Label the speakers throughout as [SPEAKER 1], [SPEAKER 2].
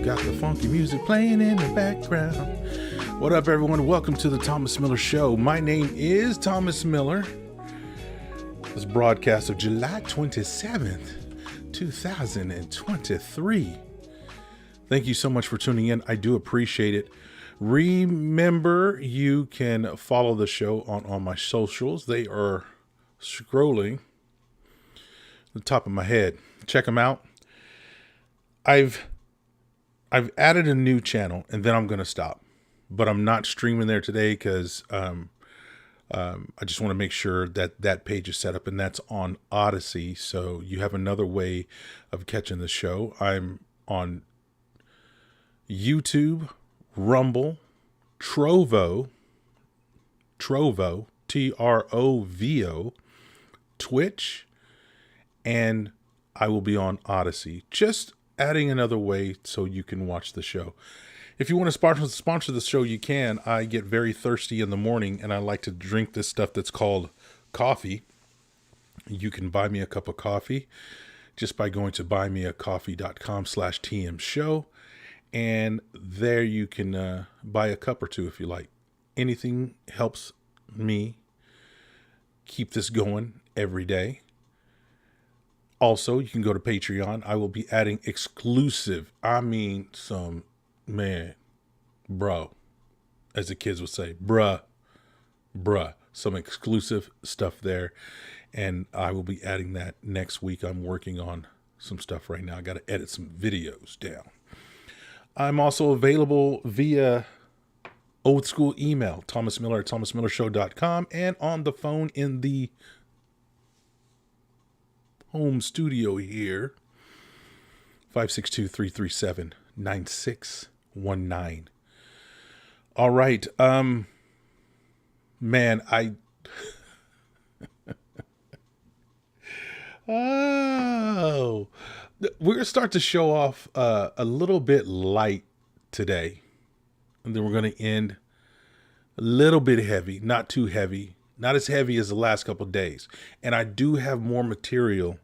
[SPEAKER 1] Got the funky music playing in the background. What up, everyone? Welcome to the Thomas Miller Show. My name is Thomas Miller. This broadcast of July 27th, 2023. Thank you so much for tuning in. I do appreciate it. Remember, you can follow the show on all my socials. They are scrolling at the top of my head. Check them out. I've added a new channel, and then I'm going to stop. But I'm not streaming there today because I just want to make sure that that page is set up, and that's on Odyssey. So you have another way of catching the show. I'm on YouTube, Rumble, Trovo, Trovo, Twitch, and I will be on Odyssey. Just adding another way so you can watch the show. If you want to sponsor the show, you can. I get very thirsty in the morning, and I like to drink this stuff that's called coffee. You can buy me a cup of coffee just by going to buymeacoffee.com/tmshow. And there you can buy a cup or two if you like. Anything helps me keep this going every day. Also, you can go to Patreon. I will be adding exclusive, some as the kids would say, some exclusive stuff there. And I will be adding that next week. I'm working on some stuff right now. I got to edit some videos down. I'm also available via old school email, thomasmiller@thomasmillershow.com, and on the phone in the home studio here, 562-337-9619. All right. Man, we're going to start to show off a little bit light today. And then we're going to end a little bit heavy, not too heavy. Not as heavy as the last couple of days. And I do have more material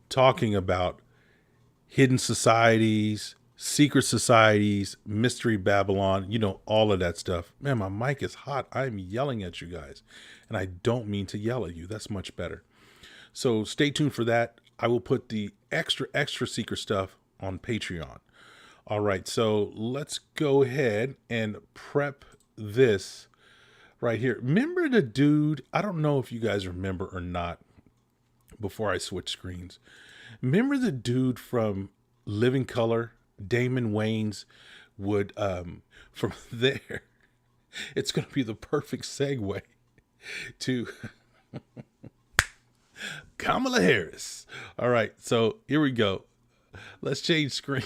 [SPEAKER 1] talking about hidden societies, secret societies, Mystery Babylon, all of that stuff. Man, my mic is hot. I'm yelling at you guys. And I don't mean to yell at you. That's much better. So stay tuned for that. I will put the extra secret stuff on Patreon. All right, so let's go ahead and prep this right here. Remember the dude, I don't know if you guys remember or not, before I switch screens. Remember the dude from Living Color, Damon Wayans, would from there, it's going to be the perfect segue to Kamala Harris. All right, so here we go. Let's change screen.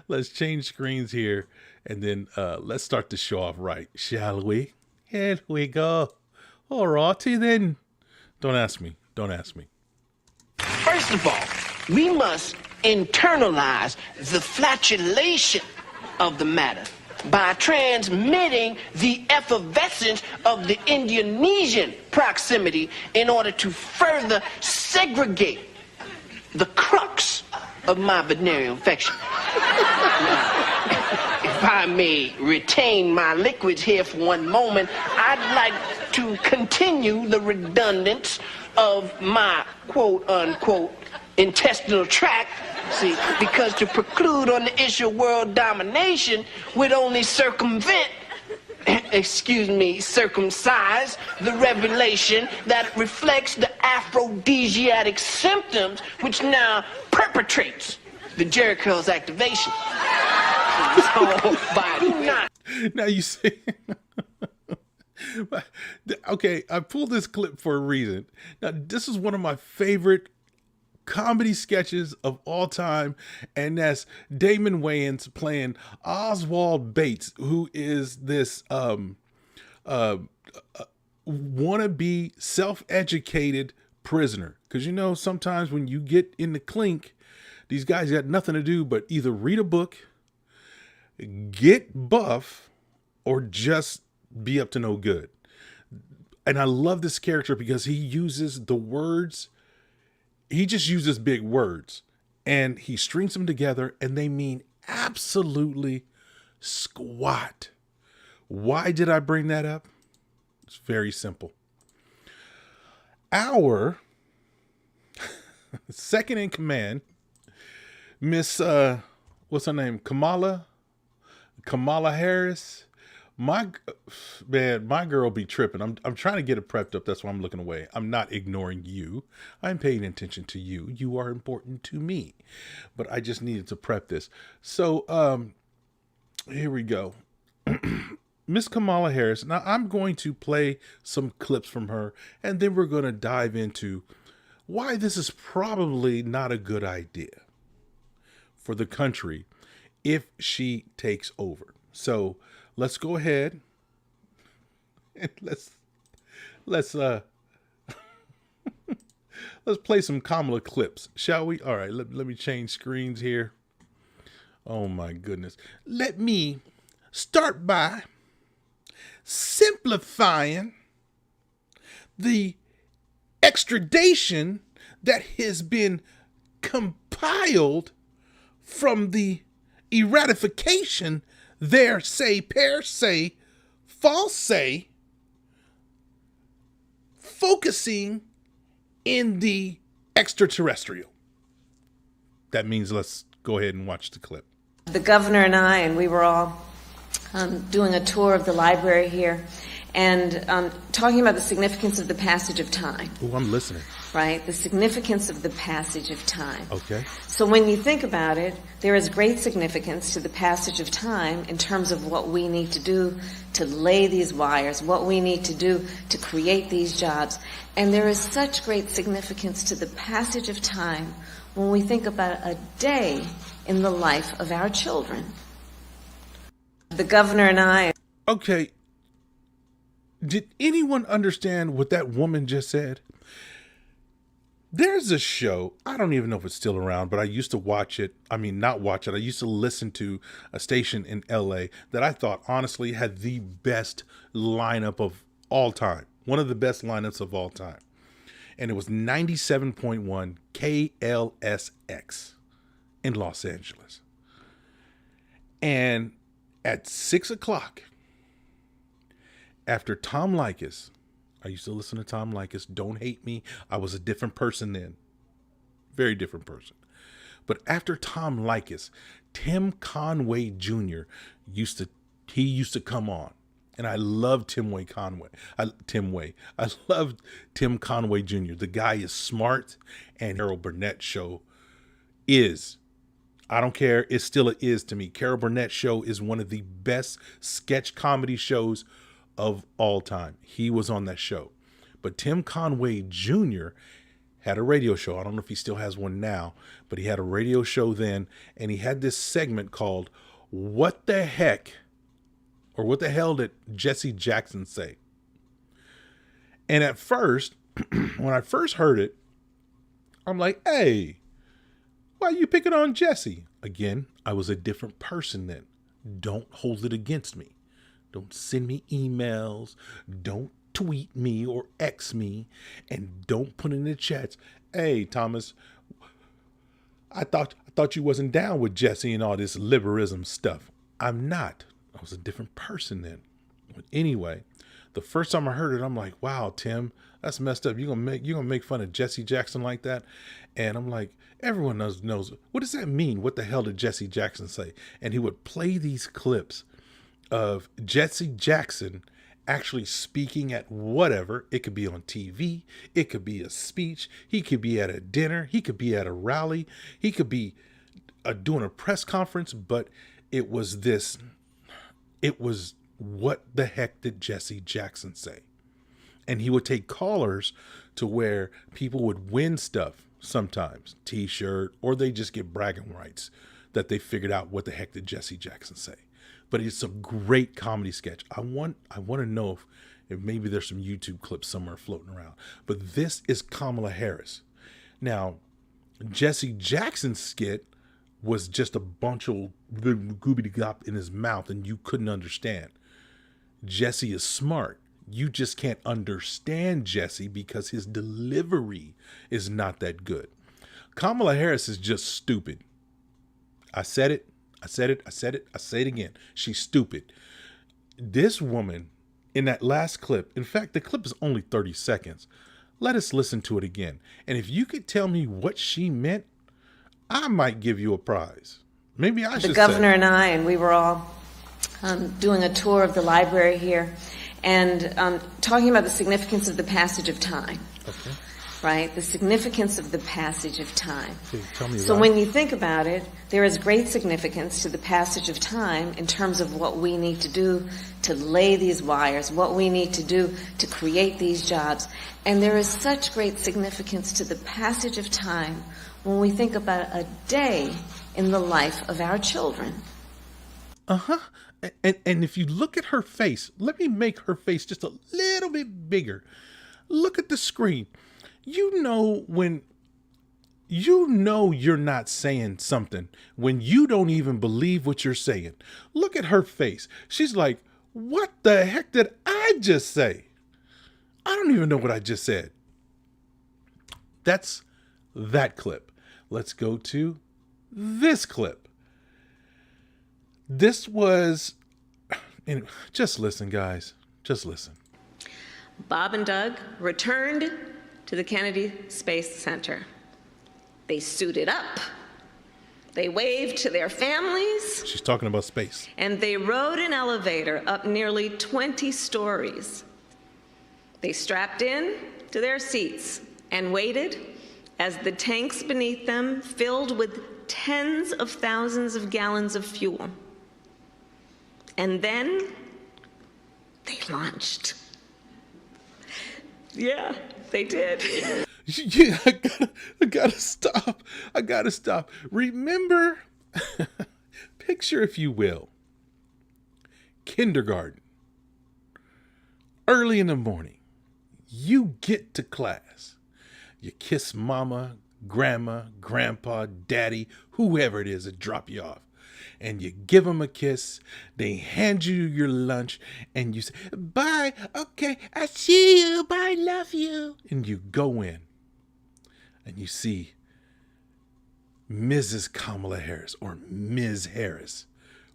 [SPEAKER 1] Let's change screens here, and then let's start the show off right, shall we? Here we go. All righty then. Don't ask me. Don't ask me.
[SPEAKER 2] First of all, we must internalize the flatulation of the matter by transmitting the effervescence of the Indonesian proximity in order to further segregate the crux of my venereal infection. If I may retain my liquids here for one moment, I'd like to continue the redundance of my quote-unquote intestinal tract. See, because to preclude on the issue of world domination would only circumvent, circumcise the revelation that reflects the aphrodisiac symptoms which now perpetrates the Jericho's activation. So, by not...
[SPEAKER 1] Now you see... Okay, I pulled this clip for a reason. Now, this is one of my favorite comedy sketches of all time, and that's Damon Wayans playing Oswald Bates, who is this wannabe self-educated prisoner. Because you know, sometimes when you get in the clink, these guys got nothing to do but either read a book, get buff, or just be up to no good. And I love this character because he uses the words. He just uses big words and he strings them together and they mean absolutely squat. Why did I bring that up? It's very simple. Our second in command, Miss, what's her name? Kamala Harris. My girl be tripping. I'm trying to get it prepped up. That's why I'm looking away. I'm not ignoring you. I'm paying attention to you. You are important to me. But I just needed to prep this. So here we go. Miss Kamala Harris. Now I'm going to play some clips from her, and then we're going to dive into why this is probably not a good idea for the country if she takes over. So let's go ahead and let's let's play some Kamala clips, shall we? All right, let me change screens here. Oh my goodness. Let me start by simplifying the extradition that has been compiled from the eradication there, say, per se, false say, focusing in the extraterrestrial. That means let's go ahead and watch the clip.
[SPEAKER 3] The governor and I, and we were all doing a tour of the library here, and talking about the significance of the passage of time.
[SPEAKER 1] Oh, I'm listening.
[SPEAKER 3] Right? The significance of the passage of time.
[SPEAKER 1] Okay.
[SPEAKER 3] So when you think about it, there is great significance to the passage of time in terms of what we need to do to lay these wires, what we need to do to create these jobs. And there is such great significance to the passage of time when we think about a day in the life of our children. The governor and I...
[SPEAKER 1] Okay. Did anyone understand what that woman just said? There's a show, I don't even know if it's still around, but I used to watch it. I mean, not watch it. I used to listen to a station in LA that I thought honestly had the best lineup of all time. One of the best lineups of all time. And it was 97.1 KLSX in Los Angeles. And at 6 o'clock, after Tom Leykis, I used to listen to Tom Leykis. Don't hate me. I was a different person then. Very different person. But after Tom Leykis, Tim Conway Jr. used to come on. And I love I love Tim Conway Jr. The guy is smart, and Carol Burnett show is. I don't care. It still is to me. Carol Burnett show is one of the best sketch comedy shows of all time. He was on that show. But Tim Conway Jr. had a radio show. I don't know if he still has one now, but he had a radio show then. And he had this segment called What the Heck, or What the Hell Did Jesse Jackson Say? And at first, when I first heard it, I'm like, hey, why are you picking on Jesse? Again, I was a different person then. Don't hold it against me. Don't send me emails. Don't tweet me or X me. And don't put in the chats, hey, Thomas, I thought you wasn't down with Jesse and all this liberalism stuff. I'm not. I was a different person then. But anyway, the first time I heard it, I'm like, wow, Tim, that's messed up. You're gonna make fun of Jesse Jackson like that? And I'm like, everyone knows what does that mean? What the hell did Jesse Jackson say? And he would play these clips of Jesse Jackson actually speaking at whatever. It could be on TV. It could be a speech. He could be at a dinner. He could be at a rally. He could be doing a press conference. But it was what the heck did Jesse Jackson say? And he would take callers to where people would win stuff sometimes, t-shirt, or they just get bragging rights that they figured out what the heck did Jesse Jackson say. But it's a great comedy sketch. I want to know if maybe there's some YouTube clips somewhere floating around. But this is Kamala Harris. Now, Jesse Jackson's skit was just a bunch of goobity-gop in his mouth and you couldn't understand. Jesse is smart. You just can't understand Jesse because his delivery is not that good. Kamala Harris is just stupid. I said it. I say it again. She's stupid. This woman in that last clip, in fact, the clip is only 30 seconds. Let us listen to it again. And if you could tell me what she meant, I might give you a prize. Maybe I should.
[SPEAKER 3] The governor and I, and we were all doing a tour of the library here and talking about the significance of the passage of time.
[SPEAKER 1] Okay.
[SPEAKER 3] Right? The significance of the passage of time.
[SPEAKER 1] Okay, tell me
[SPEAKER 3] so
[SPEAKER 1] about
[SPEAKER 3] when you think about it, there is great significance to the passage of time in terms of what we need to do to lay these wires, what we need to do to create these jobs. And there is such great significance to the passage of time when we think about a day in the life of our children.
[SPEAKER 1] Uh-huh. And if you look at her face, let me make her face just a little bit bigger. Look at the screen. You know when you're not saying something when you don't even believe what you're saying. Look at her face. She's like, what the heck did I just say? I don't even know what I just said. That's that clip. Let's go to this clip. This was, and just listen, guys. Just listen.
[SPEAKER 4] Bob and Doug returned to the Kennedy Space Center. They suited up. They waved to their families.
[SPEAKER 1] She's talking about space.
[SPEAKER 4] And they rode an elevator up nearly 20 stories. They strapped in to their seats and waited as the tanks beneath them filled with tens of thousands of gallons of fuel. And then they launched. Yeah, they did.
[SPEAKER 1] Yeah, I gotta stop. Remember, picture, if you will, kindergarten. Early in the morning, you get to class. You kiss mama, grandma, grandpa, daddy, whoever it is that drop you off. And you give them a kiss, they hand you your lunch, and you say, bye, okay, I see you, bye, love you. And you go in, and you see Mrs. Kamala Harris, or Ms. Harris,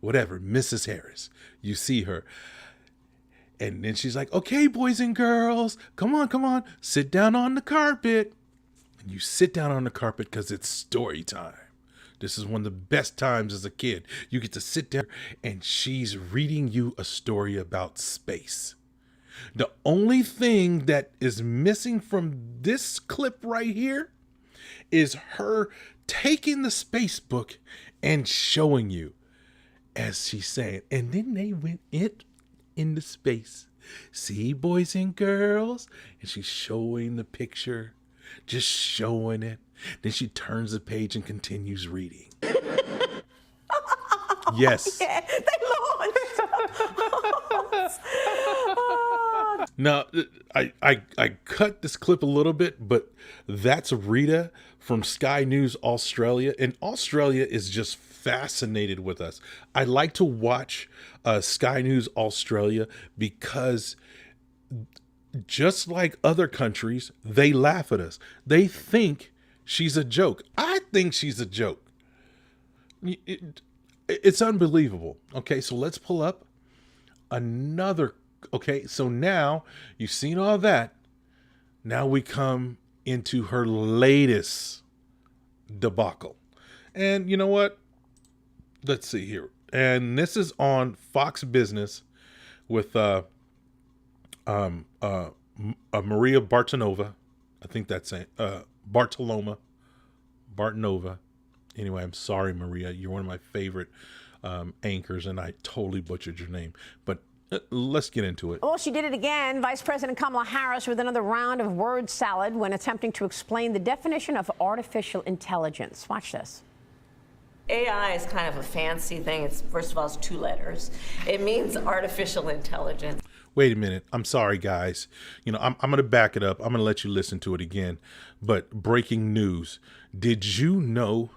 [SPEAKER 1] whatever, Mrs. Harris. You see her. And then she's like, okay, boys and girls, come on, sit down on the carpet. And you sit down on the carpet because it's story time. This is one of the best times as a kid. You get to sit there and she's reading you a story about space. The only thing that is missing from this clip right here is her taking the space book and showing you as she's saying, and then they went into space. See, boys and girls? And she's showing the picture, just showing it. Then she turns the page and continues reading. Yes.
[SPEAKER 5] Yeah, they launched.
[SPEAKER 1] Now, I cut this clip a little bit, but that's Rita from Sky News Australia. And Australia is just fascinated with us. I like to watch Sky News Australia because just like other countries, they laugh at us. They think she's a joke. I think she's a joke. It's unbelievable. Okay, so let's pull up another. Okay, so now you've seen all that. Now we come into her latest debacle. And you know what? Let's see here. And this is on Fox Business with Maria Bartonova. I think that's it. Bartonova. Anyway, I'm sorry, Maria. You're one of my favorite anchors, and I totally butchered your name. But let's get into it.
[SPEAKER 5] Well, she did it again. Vice President Kamala Harris with another round of word salad when attempting to explain the definition of artificial intelligence. Watch this.
[SPEAKER 4] AI is kind of a fancy thing. It's, first of all, it's 2 letters. It means artificial intelligence.
[SPEAKER 1] Wait a minute. I'm sorry, guys. You know, I'm going to back it up. I'm going to let you listen to it again. But breaking news. Did you know?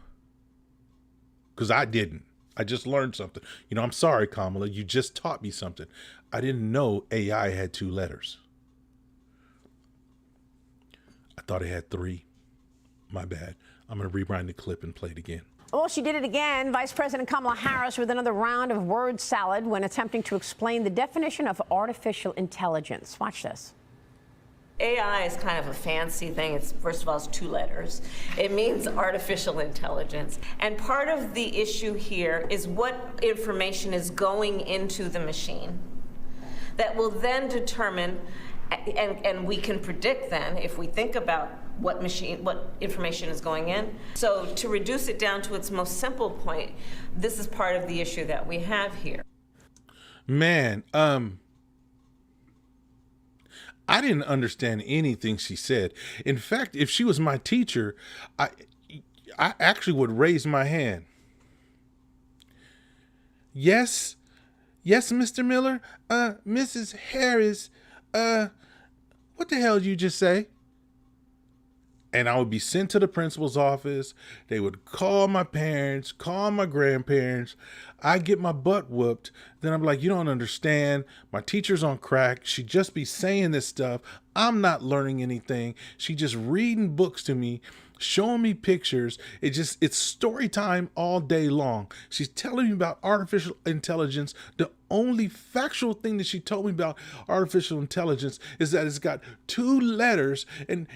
[SPEAKER 1] Because I didn't. I just learned something. You know, I'm sorry, Kamala. You just taught me something. I didn't know AI had 2 letters. I thought it had 3. My bad. I'm going to rewind the clip and play it again.
[SPEAKER 5] Well, she did it again. Vice President Kamala Harris with another round of word salad when attempting to explain the definition of artificial intelligence. Watch this.
[SPEAKER 4] AI is kind of a fancy thing. It's, first of all, it's 2 letters. It means artificial intelligence. And part of the issue here is what information is going into the machine that will then determine, and we can predict then, if we think about what information is going in. So to reduce it down to its most simple point, this is part of the issue that we have here.
[SPEAKER 1] Man, I didn't understand anything she said. In fact, if she was my teacher, I actually would raise my hand. Yes, Mr. Miller. Mrs. Harris, what the hell did you just say? And I would be sent to the principal's office. They would call my parents, call my grandparents. I get my butt whooped. Then I'm like, you don't understand. My teacher's on crack. She just be saying this stuff. I'm not learning anything. She just reading books to me, showing me pictures. It's story time all day long. She's telling me about artificial intelligence. The only factual thing that she told me about artificial intelligence is that it's got 2 letters, and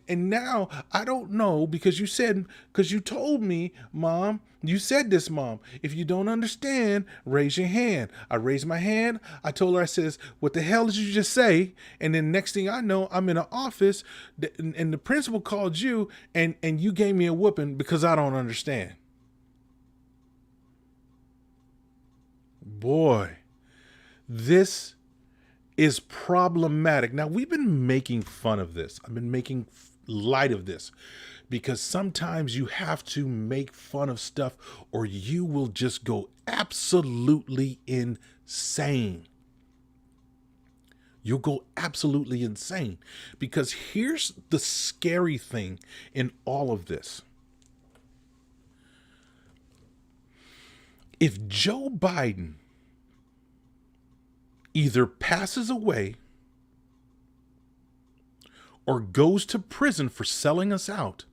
[SPEAKER 1] now I don't know, because you told me, Mom, you said this, Mom. If you don't understand, raise your hand. I raised my hand. I told her, I says, what the hell did you just say? And then next thing I know, I'm in an office and the principal called you and you gave me a whooping because I don't understand. Boy, this is problematic. Now, we've been making fun of this. I've been making light of this because sometimes you have to make fun of stuff or you will just go absolutely insane. You'll go absolutely insane because here's the scary thing in all of this. If Joe Biden either passes away or goes to prison for selling us out,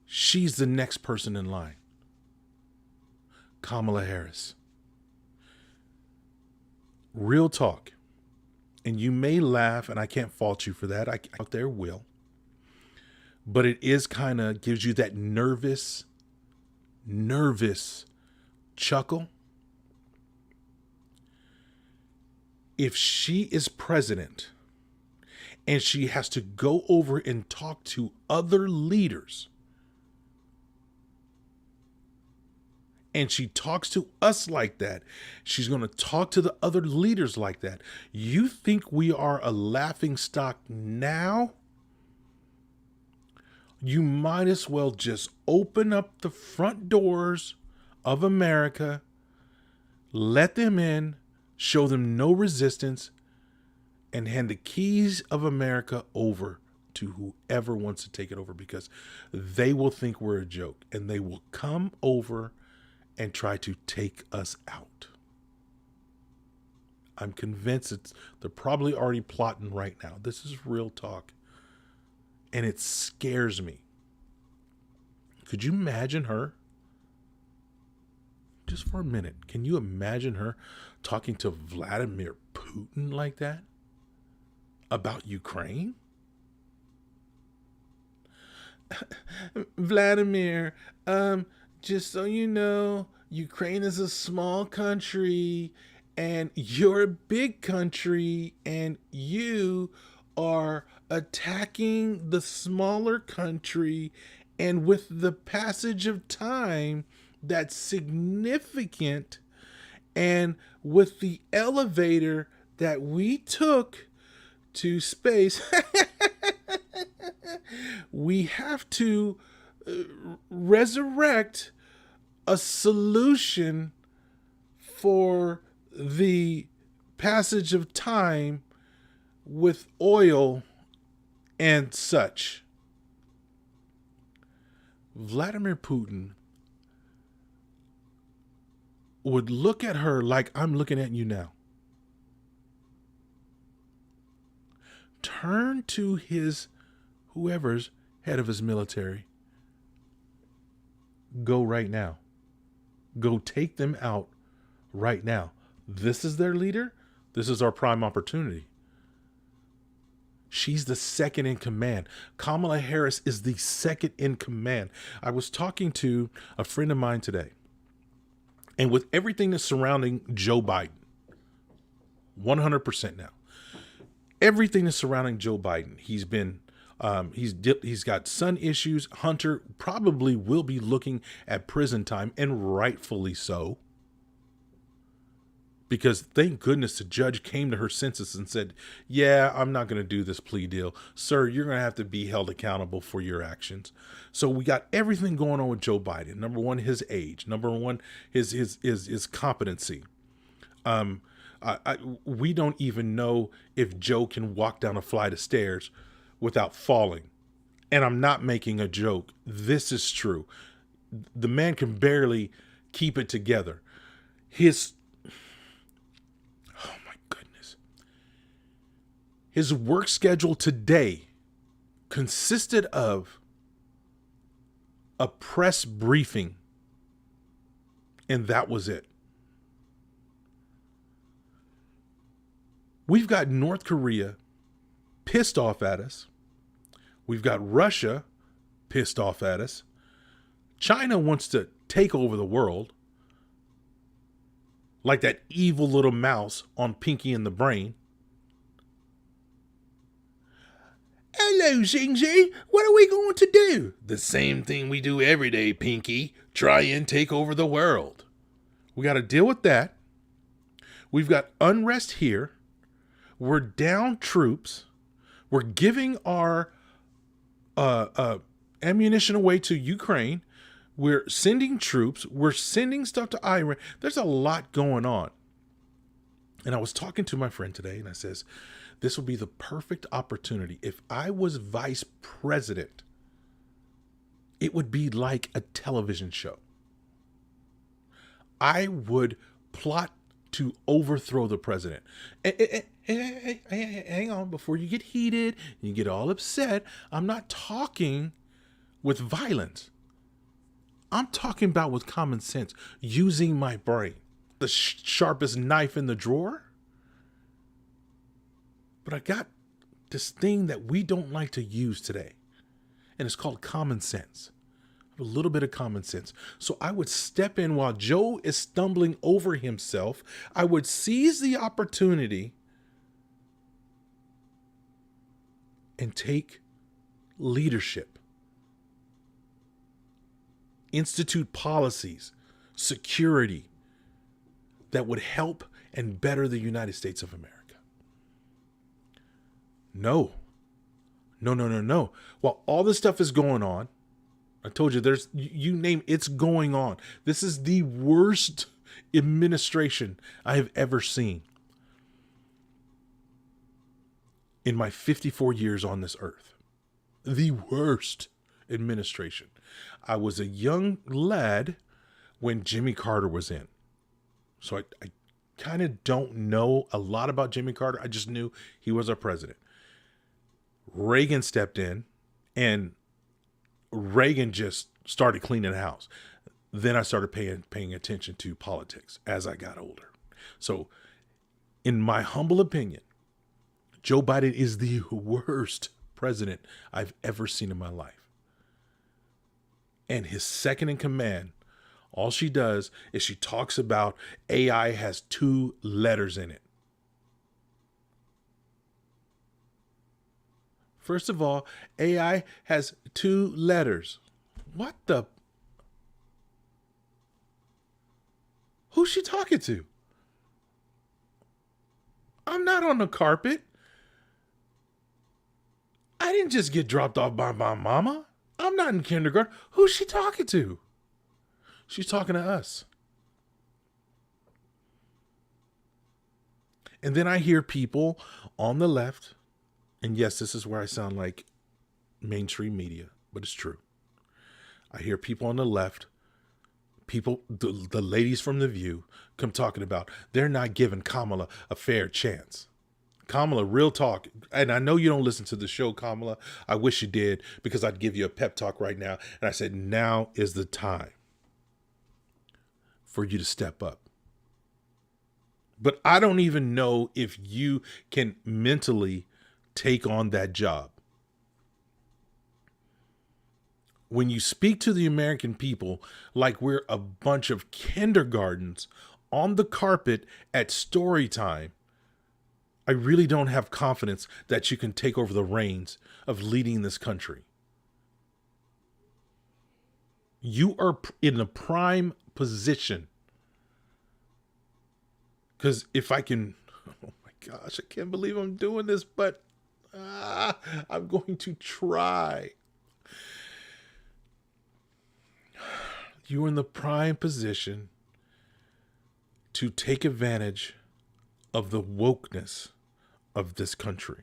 [SPEAKER 1] she's the next person in line. Kamala Harris. Real talk. And you may laugh, and I can't fault you for that. I out there will. but it is kind of gives you that nervous chuckle. If she is president and she has to go over and talk to other leaders, and she talks to us like that, she's going to talk to the other leaders like that. You think we are a laughing stock now? You might as well just open up the front doors of America, let them in, show them no resistance, and hand the keys of America over to whoever wants to take it over, because they will think we're a joke and they will come over and try to take us out. I'm convinced they're probably already plotting right now. This is real talk. And it scares me. Could you imagine her? Just for a minute, can you imagine her talking to Vladimir Putin like that? About Ukraine? Vladimir, just so you know, Ukraine is a small country and you're a big country, and you are attacking the smaller country, and with the passage of time that's significant, and with the elevator that we took to space, we have to resurrect a solution for the passage of time with oil and such. Vladimir Putin would look at her like I'm looking at you now. Turn to his, whoever's head of his military. Go right now. Go take them out right now. This is their leader. This is our prime opportunity. She's the second in command. Kamala Harris is the second in command. I was talking to a friend of mine today, and with everything that's surrounding Joe Biden, 100% now, everything that's surrounding Joe Biden, he's got son issues. Hunter probably will be looking at prison time, and rightfully so. Because thank goodness the judge came to her senses and said, yeah, I'm not going to do this plea deal. Sir, you're going to have to be held accountable for your actions. So we got everything going on with Joe Biden. Number one, his age. Number one, his competency. We don't even know if Joe can walk down a flight of stairs without falling. And I'm not making a joke. This is true. The man can barely keep it together. His work schedule today consisted of a press briefing, and that was it. We've got North Korea pissed off at us. We've got Russia pissed off at us. China wants to take over the world, like that evil little mouse on Pinky and the Brain. Hello, Xingji. What are we going to do? The same thing we do every day, Pinky. Try and take over the world. We got to deal with that. We've got unrest here. We're down troops. We're giving our ammunition away to Ukraine. We're sending troops. We're sending stuff to Iran. There's a lot going on. And I was talking to my friend today, and I says, this would be the perfect opportunity. If I was vice president, it would be like a television show. I would plot to overthrow the president. Hang on, before you get heated, you get all upset. I'm not talking with violence. I'm talking about with common sense, using my brain. The sharpest knife in the drawer. But I got this thing that we don't like to use today. and it's called common sense. A little bit of common sense. So I would step in while Joe is stumbling over himself. I would seize the opportunity and take leadership. Institute policies, security that would help and better the United States of America. No. While all this stuff is going on, I told you you name it's going on. This is the worst administration I have ever seen in my 54 years on this earth. The worst administration. I was a young lad when Jimmy Carter was in. So I kind of don't know a lot about Jimmy Carter. I just knew he was our president. Reagan stepped in, and Reagan just started cleaning the house. Then I started paying attention to politics as I got older. So in my humble opinion, Joe Biden is the worst president I've ever seen in my life. And his second in command, all she does is she talks about AI has 2 letters in it. First of all, AI has 2 letters. What the? Who's she talking to? I'm not on the carpet. I didn't just get dropped off by my mama. I'm not in kindergarten. Who's she talking to? She's talking to us. And then I hear people on the left, and yes, this is where I sound like mainstream media, but it's true. I hear people on the left, the ladies from The View, come talking about they're not giving Kamala a fair chance. Kamala, real talk, and I know you don't listen to the show, Kamala. I wish you did, because I'd give you a pep talk right now. And I said, now is the time for you to step up. But I don't even know if you can mentally take on that job. When you speak to the American people like we're a bunch of kindergartens on the carpet at story time, I really don't have confidence that you can take over the reins of leading this country. You are in a prime position. Because if I can, oh my gosh, I can't believe I'm doing this, but I'm going to try. You're in the prime position to take advantage of the wokeness of this country.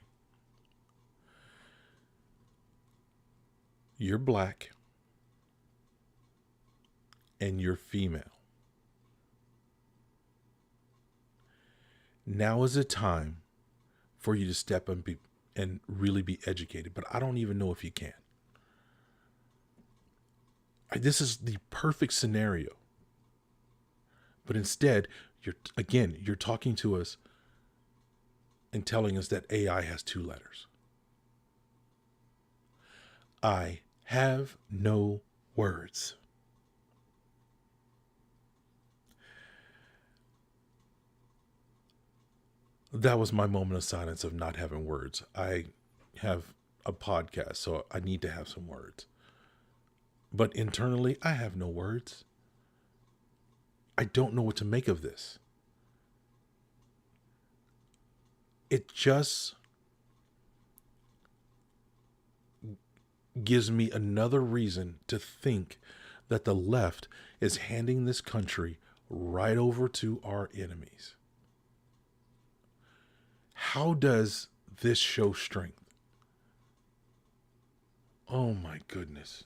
[SPEAKER 1] You're black and you're female. Now is the time for you to step up and really be educated, but I don't even know if you can. This is the perfect scenario. But instead, you're talking to us and telling us that AI has 2 letters. I have no words. That was my moment of silence of not having words. I have a podcast, so I need to have some words. But internally, I have no words. I don't know what to make of this. It just gives me another reason to think that the left is handing this country right over to our enemies. How does this show strength? Oh my goodness.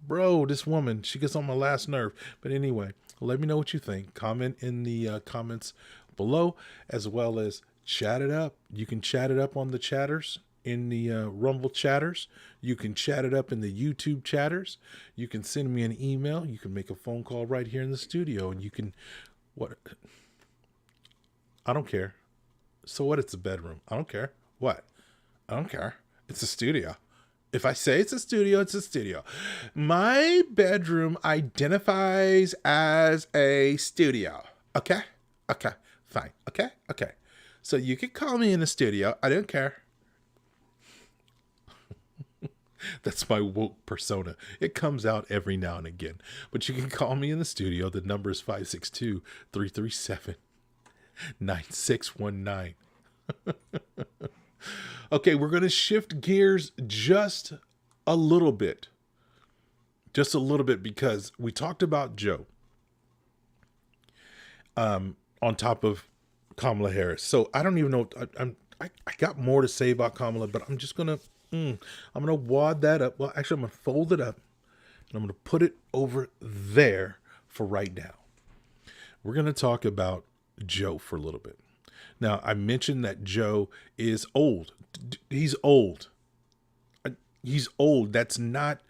[SPEAKER 1] Bro, this woman, she gets on my last nerve. But anyway, let me know what you think. Comment in the comments below, as well as chat it up. You can chat it up on the chatters, in the Rumble chatters. You can chat it up in the YouTube chatters. You can send me an email. You can make a phone call right here in the studio. And you can, I don't care. So what? It's a bedroom. I don't care. What? I don't care. It's a studio. If I say it's a studio, it's a studio. My bedroom identifies as a studio. Okay? Okay. Fine. Okay? Okay. So you can call me in the studio. I don't care. That's my woke persona. It comes out every now and again. But you can call me in the studio. The number is 562-337-9619. Okay, we're going to shift gears just a little bit. Just a little bit, because we talked about Joe on top of Kamala Harris. So I don't even know. I got more to say about Kamala, but I'm just going to, I'm going to wad that up. Well, actually, I'm going to fold it up and I'm going to put it over there for right now. We're going to talk about Joe for a little bit. Now, I mentioned that Joe is old. He's old. He's old. That's not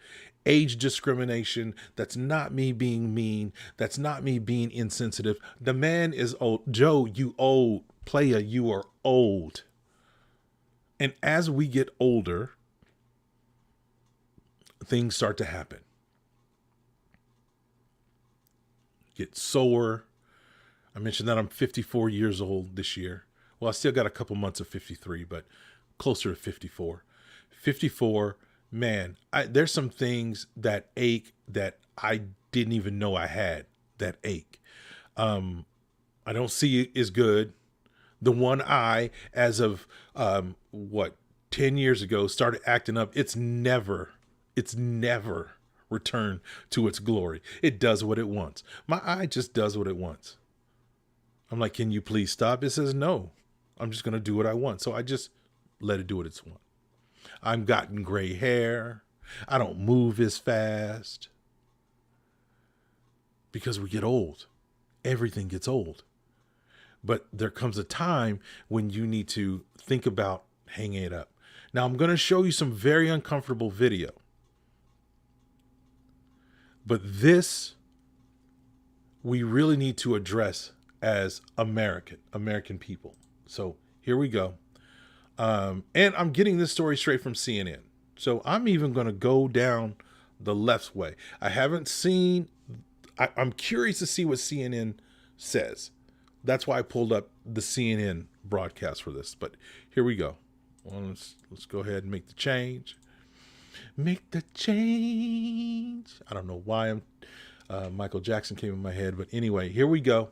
[SPEAKER 1] age discrimination. That's not me being mean. That's not me being insensitive. The man is old. Joe, you old. Playa, you are old. And as we get older, things start to happen. Get sore. I mentioned that I'm 54 years old this year. Well, I still got a couple months of 53, but closer to 54. 54, man, there's some things that ache that I didn't even know I had that ache. I don't see it as good. The one eye, as of 10 years ago, started acting up. It's never returned to its glory. It does what it wants. My eye just does what it wants. I'm like, can you please stop? It says no. I'm just going to do what I want. So I just let it do what it's want. I'm gotten gray hair. I don't move as fast. Because we get old. Everything gets old. But there comes a time when you need to think about hanging it up. Now, I'm going to show you some very uncomfortable video. But this, we really need to address as American people. So here we go. And I'm getting this story straight from CNN. So I'm even going to go down the left way. I haven't seen, I'm curious to see what CNN says. That's why I pulled up the CNN broadcast for this. But here we go. Well, let's go ahead and make the change. Make the change. I don't know why Michael Jackson came in my head, but anyway, here we go.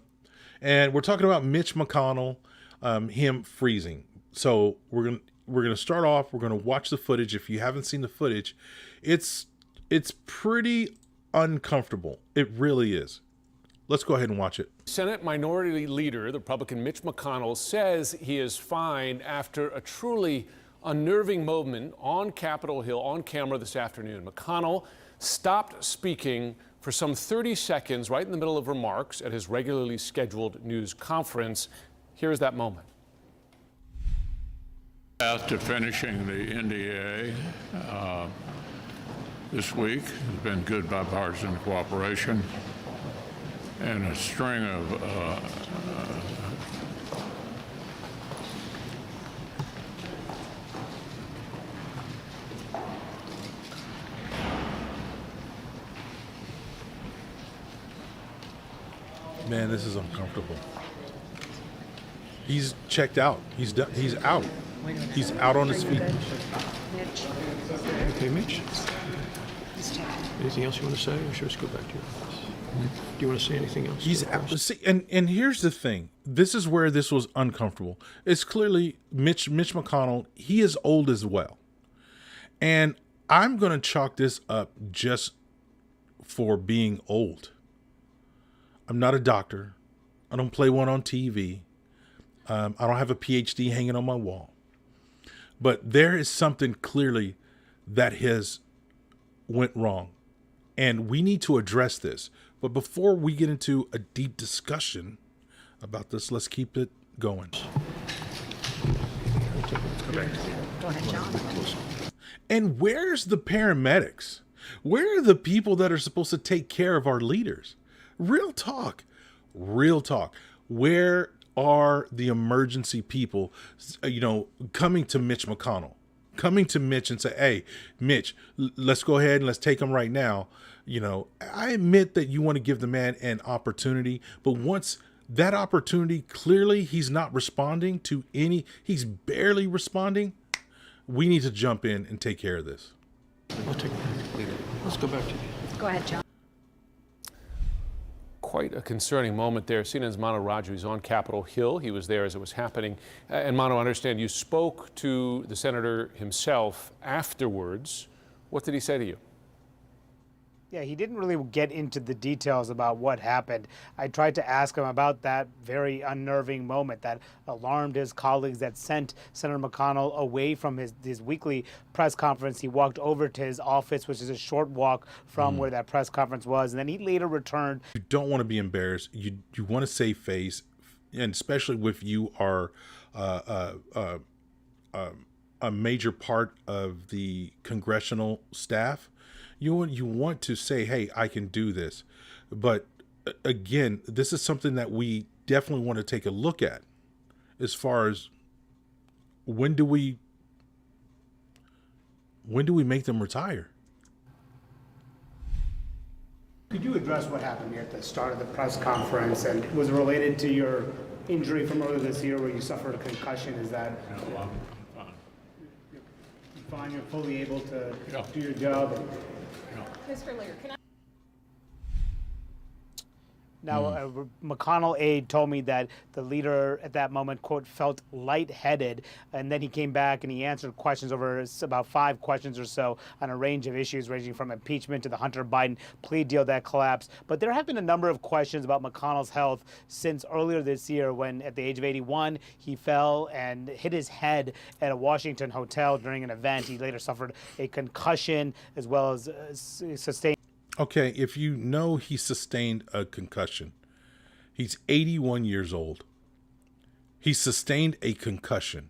[SPEAKER 1] And we're talking about Mitch McConnell, him freezing. So we're gonna start off. We're gonna watch the footage. If you haven't seen the footage, it's pretty uncomfortable. It really is. Let's go ahead and watch it.
[SPEAKER 6] Senate Minority Leader, the Republican Mitch McConnell, says he is fine after a truly unnerving moment on Capitol Hill on camera this afternoon. McConnell stopped speaking for some 30 seconds right in the middle of remarks at his regularly scheduled news conference. Here is that moment.
[SPEAKER 7] After finishing the NDA this week, has been good bipartisan cooperation and a string of
[SPEAKER 1] Man, this is uncomfortable. He's checked out. He's done. He's out. He's out on his feet.
[SPEAKER 8] Okay, Mitch. Anything else you want to say, or should we just go back to your office? Do you want to say anything else?
[SPEAKER 1] He's out. See, and here's the thing. This is where this was uncomfortable. It's clearly Mitch McConnell. He is old as well, and I'm going to chalk this up just for being old. I'm not a doctor. I don't play one on TV. I don't have a PhD hanging on my wall. But there is something clearly that has went wrong. And we need to address this. But before we get into a deep discussion about this, let's keep it going.
[SPEAKER 5] Go ahead, John.
[SPEAKER 1] And where's the paramedics? Where are the people that are supposed to take care of our leaders? Real talk. Where are the emergency people, coming to Mitch McConnell? coming to Mitch and say, hey, Mitch, let's go ahead and let's take him right now. I admit that you want to give the man an opportunity, but once that opportunity, clearly he's not responding to he's barely responding. We need to jump in and take care of this.
[SPEAKER 8] Let's go back to you.
[SPEAKER 5] Go ahead, John.
[SPEAKER 6] Quite a concerning moment there. CNN's Mano Raju is on Capitol Hill. He was there as it was happening. And Mano, I understand you spoke to the senator himself afterwards. What did he say to you?
[SPEAKER 9] Yeah, he didn't really get into the details about what happened. I tried to ask him about that very unnerving moment that alarmed his colleagues, that sent Senator McConnell away from his weekly press conference. He walked over to his office, which is a short walk from where that press conference was, and then he later returned.
[SPEAKER 1] You don't want to be embarrassed. You want to save face, and especially if you are a major part of the congressional staff. You want to say, hey, I can do this. But again, this is something that we definitely want to take a look at as far as when do we make them retire?
[SPEAKER 9] Could you address what happened here at the start of the press conference, and was it related to your injury from earlier this year where you suffered a concussion? Is that you're fine, you're fully able to do your job?
[SPEAKER 5] Mr. Lear, can I?
[SPEAKER 9] Now, McConnell aide told me that the leader at that moment, quote, felt lightheaded, and then he came back and he answered questions over about 5 questions or so on a range of issues ranging from impeachment to the Hunter Biden plea deal that collapsed. But there have been a number of questions about McConnell's health since earlier this year when, at the age of 81, he fell and hit his head at a Washington hotel during an event. He later suffered a concussion as well as sustained.
[SPEAKER 1] Okay, if you know he sustained a concussion, he's 81 years old. He sustained a concussion.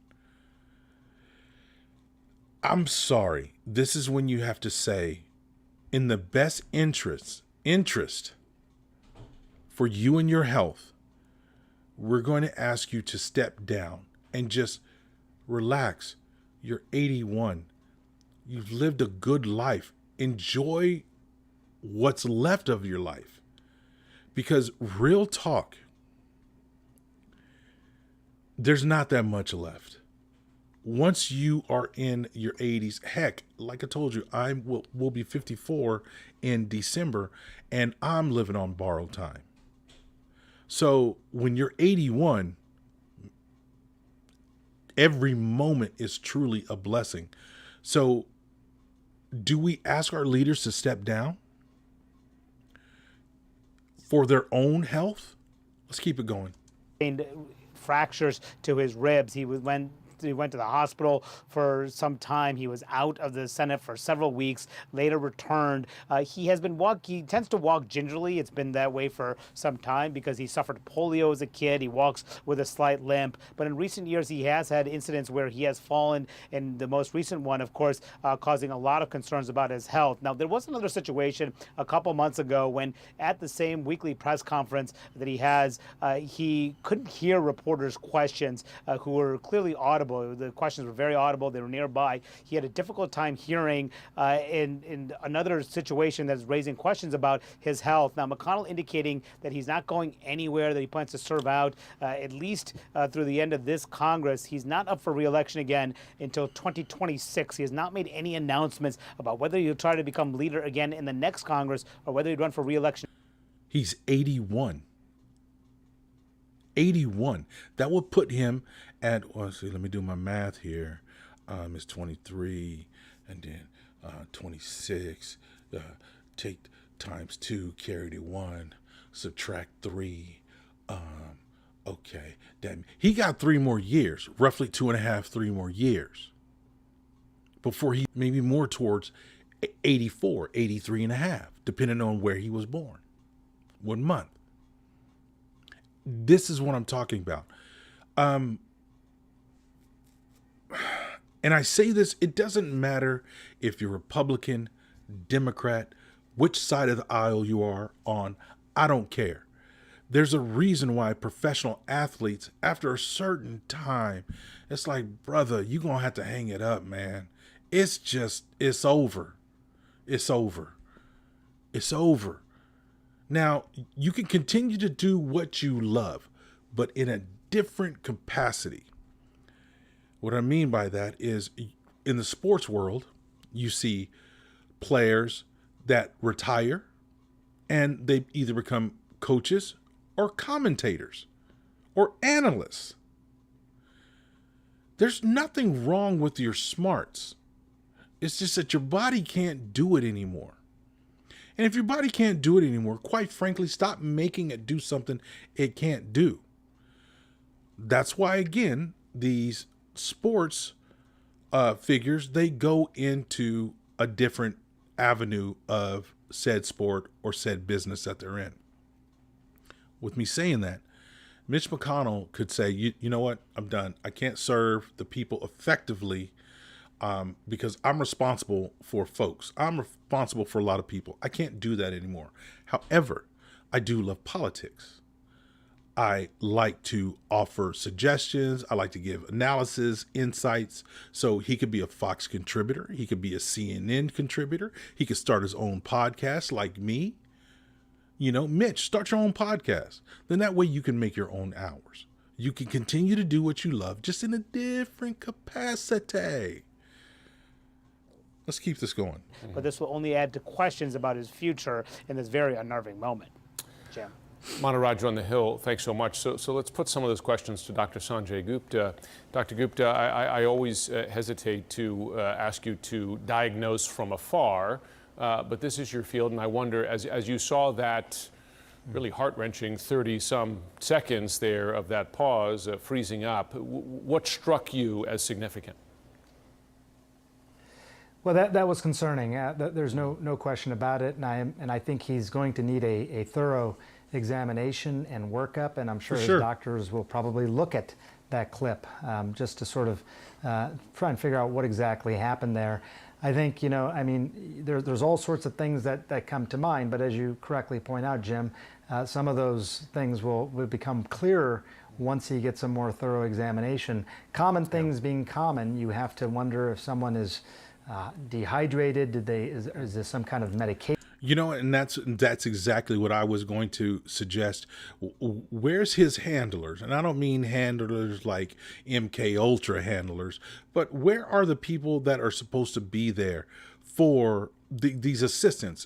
[SPEAKER 1] I'm sorry. This is when you have to say, in the best interest for you and your health, we're going to ask you to step down and just relax. You're 81. You've lived a good life. Enjoy what's left of your life, because real talk, there's not that much left. Once you are in your 80s, heck, like I told you, I will be 54 in December, and I'm living on borrowed time. So when you're 81, every moment is truly a blessing. So do we ask our leaders to step down for their own health? Let's keep it going.
[SPEAKER 9] Fractures to his ribs. He went to the hospital for some time. He was out of the Senate for several weeks, later returned. He tends to walk gingerly. It's been that way for some time because he suffered polio as a kid. He walks with a slight limp. But in recent years, he has had incidents where he has fallen, and the most recent one, of course, causing a lot of concerns about his health. Now, there was another situation a couple months ago when at the same weekly press conference that he has, he couldn't hear reporters' questions who were clearly audible. The questions were very audible. They were nearby. He had a difficult time hearing in another situation that's raising questions about his health. Now, McConnell indicating that he's not going anywhere, that he plans to serve out at least through the end of this Congress. He's not up for re-election again until 2026. He has not made any announcements about whether he'll try to become leader again in the next Congress or whether he'd run for re-election.
[SPEAKER 1] He's 81. 81. That would put him at, well, see, let me do my math here. It's 23 and then 26. Take times 2, carry to 1, subtract 3. Okay. He got 3 more years, roughly 2.5, 3 more years before he maybe more towards 84, 83 and a half, depending on where he was born, what month. This is what I'm talking about. And I say this, it doesn't matter if you're Republican, Democrat, which side of the aisle you are on. I don't care. There's a reason why professional athletes, after a certain time, it's like, brother, you're going to have to hang it up, man. it's over. It's over. It's over. Now, you can continue to do what you love, but in a different capacity. What I mean by that is, in the sports world, you see players that retire and they either become coaches or commentators or analysts. There's nothing wrong with your smarts. It's just that your body can't do it anymore. And if your body can't do it anymore, quite frankly, stop making it do something it can't do. That's why, again, these sports figures, they go into a different avenue of said sport or said business that they're in. With me saying that, Mitch McConnell could say, you know what, I'm done. I can't serve the people effectively because I'm responsible for folks. I'm responsible for a lot of people. I can't do that anymore. However, I do love politics. I like to offer suggestions. I like to give analysis, insights. So he could be a Fox contributor. He could be a CNN contributor. He could start his own podcast like me. You know, Mitch, start your own podcast. Then that way you can make your own hours. You can continue to do what you love, just in a different capacity. Let's keep this going.
[SPEAKER 9] But this will only add to questions about his future in this very unnerving moment. Jim.
[SPEAKER 6] Monteraj on the Hill, thanks so much. So let's put some of those questions to Dr. Sanjay Gupta. Dr. Gupta, I always hesitate to ask you to diagnose from afar, but this is your field, and I wonder, as you saw that really heart-wrenching 30-some seconds there of that pause, freezing up, what struck you as significant?
[SPEAKER 10] Well, that was concerning. There's no question about it, and I think he's going to need a thorough examination and workup, and I'm sure his doctors will probably look at that clip just to sort of try and figure out what exactly happened there. I think, you know, I mean, there's all sorts of things that come to mind, but as you correctly point out, Jim, some of those things will become clearer once he gets a more thorough examination. Common things being common, you have to wonder if someone is dehydrated. Is there some kind of medication?
[SPEAKER 1] You know, and that's exactly what I was going to suggest. Where's his handlers? And I don't mean handlers like MK Ultra handlers, but where are the people that are supposed to be there for these assistants?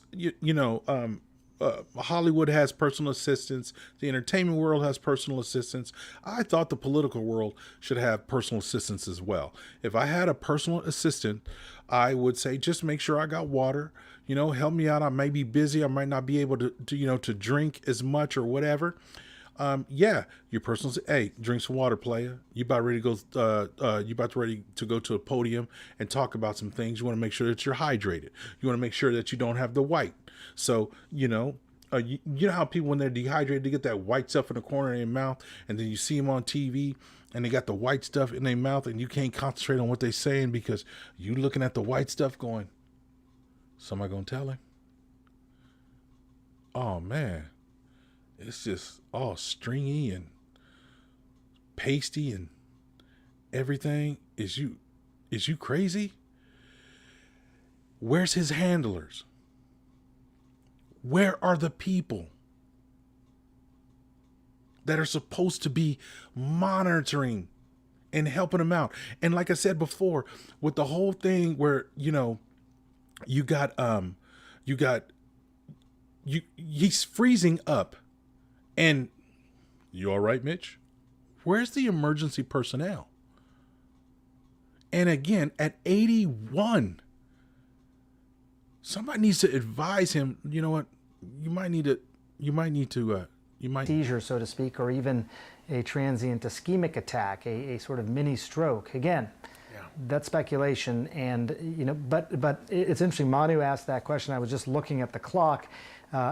[SPEAKER 1] Hollywood has personal assistants. The entertainment world has personal assistants. I thought the political world should have personal assistants as well. If I had a personal assistant, I would say, just make sure I got water. You know, help me out. I may be busy. I might not be able to drink as much or whatever. Your personal, hey, drink some water, player. You about ready to go to a podium and talk about some things. You want to make sure that you're hydrated. You want to make sure that you don't have the white. So, you know how people, when they're dehydrated, they get that white stuff in the corner of their mouth, and then you see them on TV and they got the white stuff in their mouth, and you can't concentrate on what they're saying because you looking at the white stuff going, somebody gonna tell him? Oh man, it's just all stringy and pasty and everything. Is you crazy? Where's his handlers? Where are the people that are supposed to be monitoring and helping him out? And like I said before, with the whole thing where, he's freezing up, and you all right, Mitch? Where's the emergency personnel? And again, at 81, somebody needs to advise him. You know what? You might need to
[SPEAKER 10] seizure, so to speak, or even a transient ischemic attack, a sort of mini stroke. Again, that's speculation, and but it's interesting. Manu asked that question. I was just looking at the clock.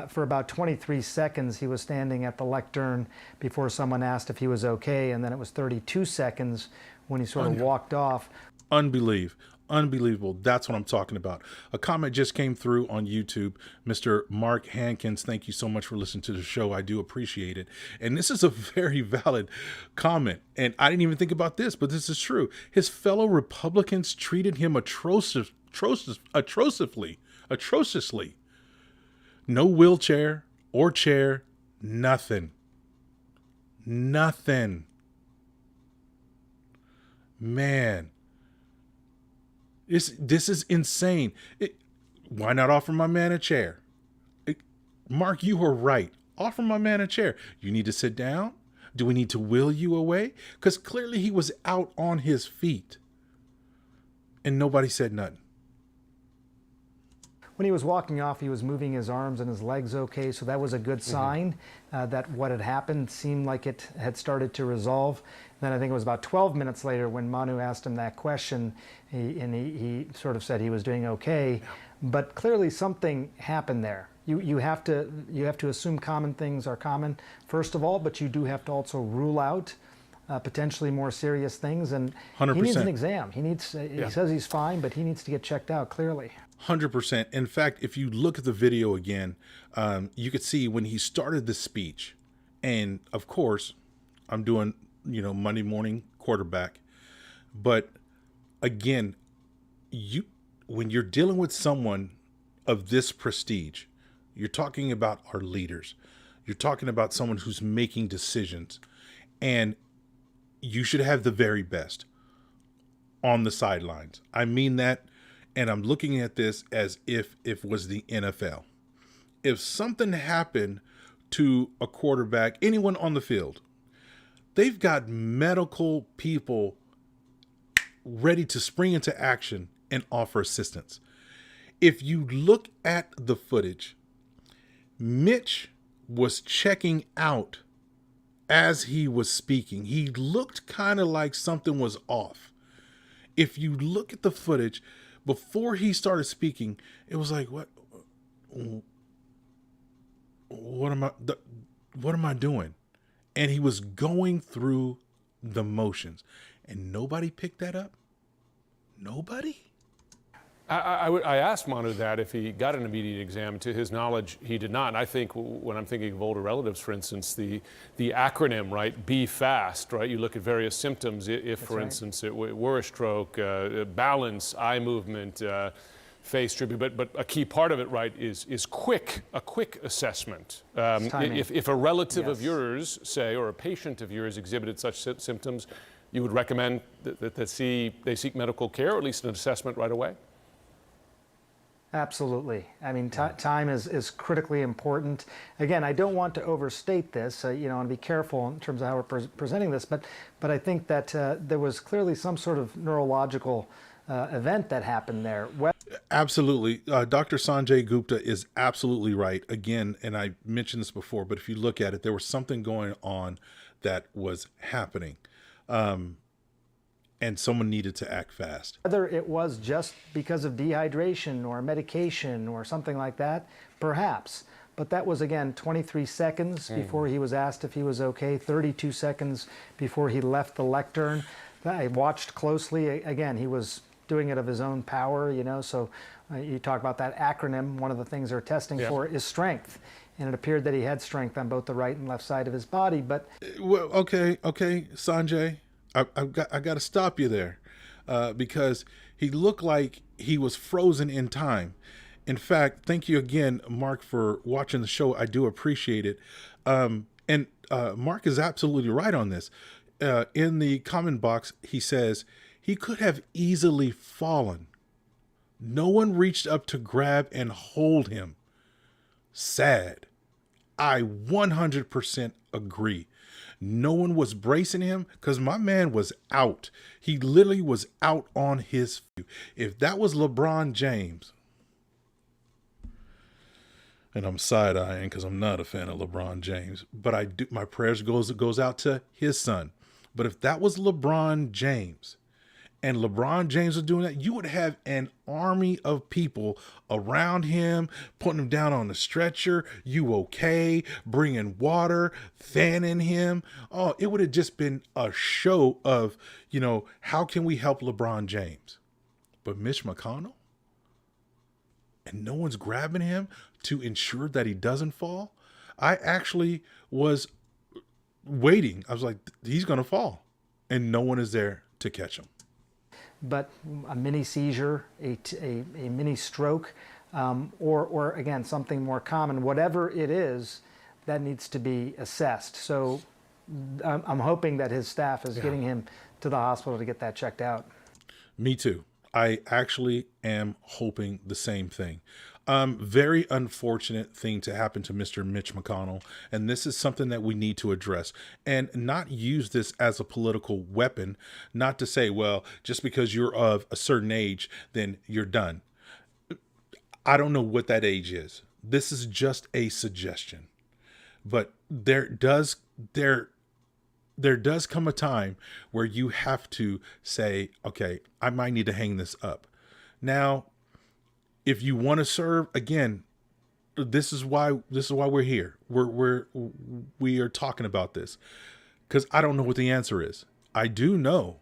[SPEAKER 10] For about 23 seconds, he was standing at the lectern before someone asked if he was okay, and then it was 32 seconds when he sort of walked off.
[SPEAKER 1] Unbelief. Unbelievable. That's what I'm talking about. A comment just came through on YouTube. Mr. Mark Hankins, thank you so much for listening to the show. I do appreciate it. And this is a very valid comment. And I didn't even think about this, but this is true. His fellow Republicans treated him atrociously. No wheelchair or chair, nothing. Nothing. Man. This is insane. Why not offer my man a chair? Mark, you were right. Offer my man a chair. You need to sit down? Do we need to wheel you away? Because clearly he was out on his feet. And nobody said nothing.
[SPEAKER 10] When he was walking off, he was moving his arms and his legs okay, so that was a good sign that what had happened seemed like it had started to resolve. Then I think it was about 12 minutes later when Manu asked him that question, he sort of said he was doing okay, but clearly something happened there. You have to assume common things are common, first of all, but you do have to also rule out potentially more serious things, and
[SPEAKER 1] 100%.
[SPEAKER 10] He needs an exam. He says he's fine, but he needs to get checked out clearly.
[SPEAKER 1] 100%. In fact, if you look at the video again, you could see when he started the speech, and of course, I'm doing, Monday morning quarterback, but again, when you're dealing with someone of this prestige, you're talking about our leaders. You're talking about someone who's making decisions, and you should have the very best on the sidelines. I mean that. And I'm looking at this as if it was the NFL. If something happened to a quarterback, anyone on the field, they've got medical people ready to spring into action and offer assistance. If you look at the footage, Mitch was checking out as he was speaking. He looked kind of like something was off. If you look at the footage, before he started speaking, it was like, what am I doing? And he was going through the motions, and nobody picked that up. Nobody.
[SPEAKER 6] I asked Manu that if he got an immediate exam. To his knowledge, he did not. And I think when I'm thinking of older relatives, for instance, the acronym, right, be fast, right? You look at various symptoms. If, for instance, it were a stroke, balance, eye movement, face drooping, but a key part of it, right, is a quick assessment. If a relative of yours, say, or a patient of yours exhibited such symptoms, you would recommend that they seek medical care, or at least an assessment right away?
[SPEAKER 10] Absolutely. I mean, time is critically important. Again, I don't want to overstate this. I want to be careful in terms of how we're presenting this, but I think that there was clearly some sort of neurological event that happened there.
[SPEAKER 1] Absolutely. Dr. Sanjay Gupta is absolutely right. Again, and I mentioned this before, but if you look at it, there was something going on that was happening. And someone needed to act fast.
[SPEAKER 10] Whether it was just because of dehydration or medication or something like that, perhaps. But that was, again, 23 seconds before he was asked if he was okay, 32 seconds before he left the lectern. I watched closely. Again, he was doing it of his own power, so you talk about that acronym. One of the things they're testing for is strength. And it appeared that he had strength on both the right and left side of his body, but...
[SPEAKER 1] Well, okay, Sanjay. I got to stop you there because he looked like he was frozen in time. In fact, thank you again, Mark, for watching the show. I do appreciate it. And Mark is absolutely right on this. In the comment box, he says he could have easily fallen. No one reached up to grab and hold him. Sad. I 100% agree. No one was bracing him because my man was out. He literally was out on his feet. If that was LeBron James, and I'm side-eyeing because I'm not a fan of LeBron James, but I do. My prayers goes out to his son. But if that was LeBron James, and LeBron James was doing that, you would have an army of people around him, putting him down on the stretcher. You okay? Bringing water, fanning him. Oh, it would have just been a show of, how can we help LeBron James? But Mitch McConnell? And no one's grabbing him to ensure that he doesn't fall? I actually was waiting. I was like, he's going to fall. And no one is there to catch him.
[SPEAKER 10] But a mini seizure, a mini stroke, or again, something more common, whatever it is, that needs to be assessed. So I'm hoping that his staff is getting him to the hospital to get that checked out.
[SPEAKER 1] Me too. I actually am hoping the same thing. Very unfortunate thing to happen to Mr. Mitch McConnell. And this is something that we need to address and not use this as a political weapon, not to say, well, just because you're of a certain age, then you're done. I don't know what that age is. This is just a suggestion. But there does come a time where you have to say, okay, I might need to hang this up. Now, if you want to serve, again, this is why we're here. We are talking about this because I don't know what the answer is. I do know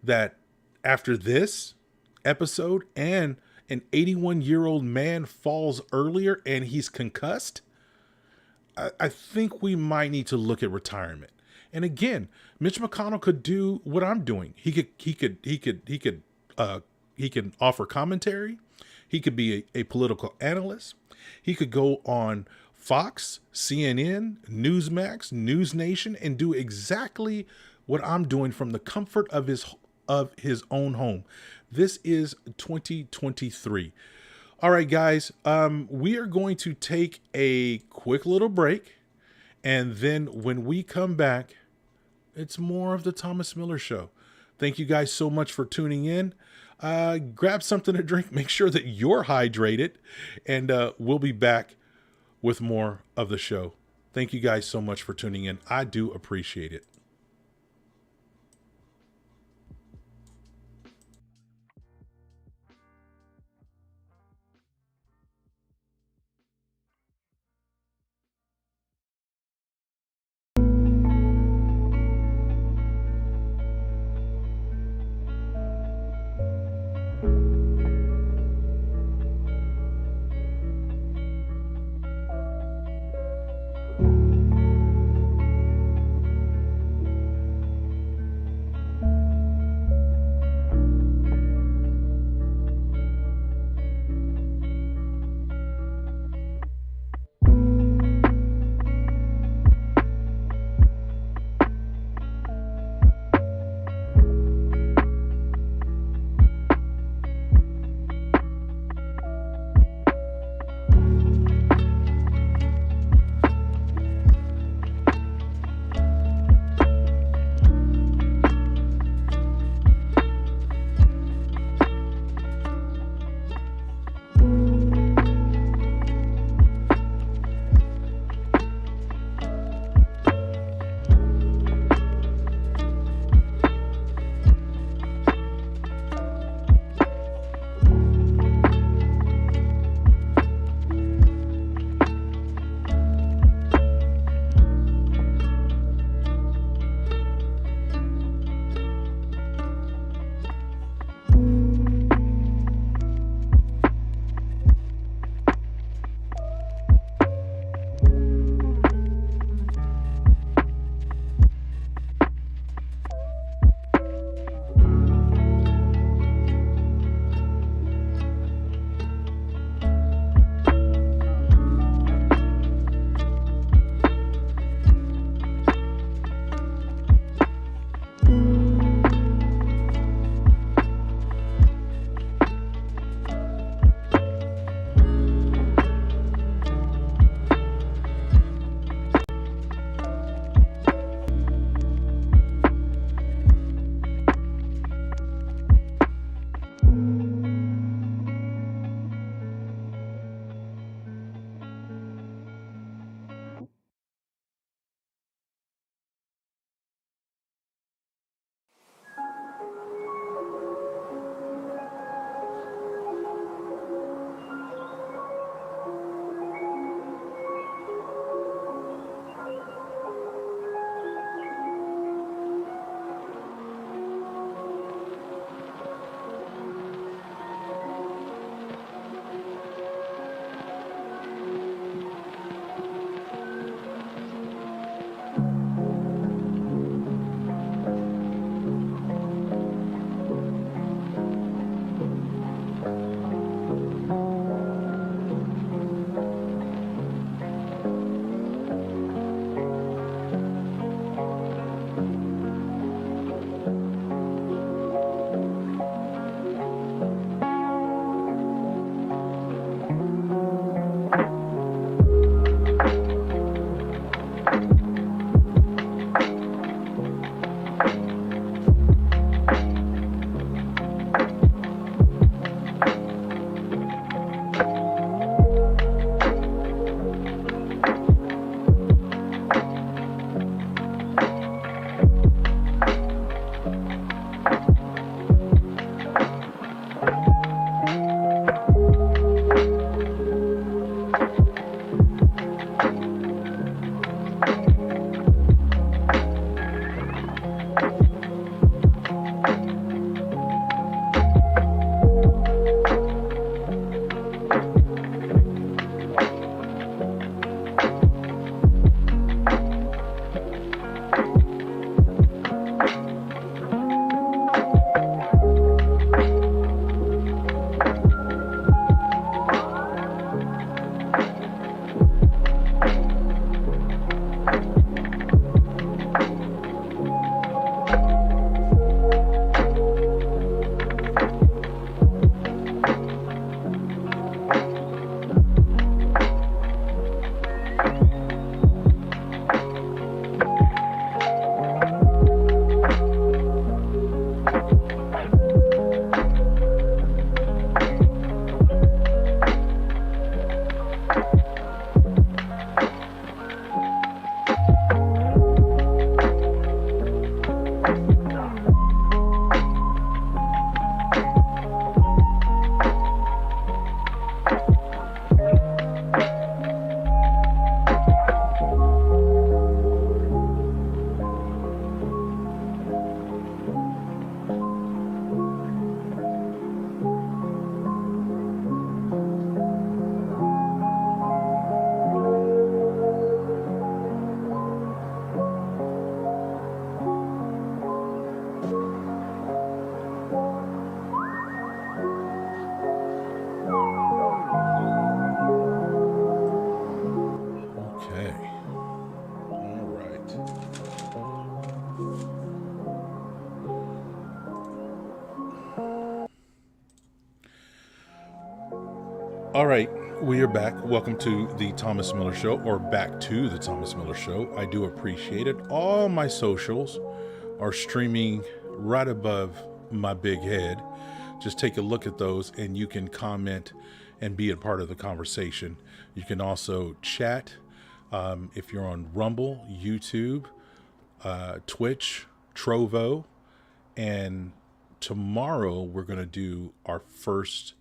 [SPEAKER 1] that after this episode and an 81-year-old man falls earlier and he's concussed, I think we might need to look at retirement. And again, Mitch McConnell could do what I'm doing. He could offer commentary. He could be a political analyst. He could go on Fox, CNN, Newsmax, News Nation, and do exactly what I'm doing from the comfort of his own home. This is 2023. All right, guys, we are going to take a quick little break. And then when we come back, it's more of the Thomas Miller Show. Thank you guys so much for tuning in. Grab something to drink. Make sure that you're hydrated. And we'll be back with more of the show. Thank you guys so much for tuning in. I do appreciate it. All right, we are back. Welcome to the Thomas Miller Show, or back to the Thomas Miller Show. I do appreciate it. All my socials are streaming right above my big head. Just take a look at those and you can comment and be a part of the conversation. You can also chat if you're on Rumble, YouTube, Twitch, Trovo, and tomorrow we're going to do our first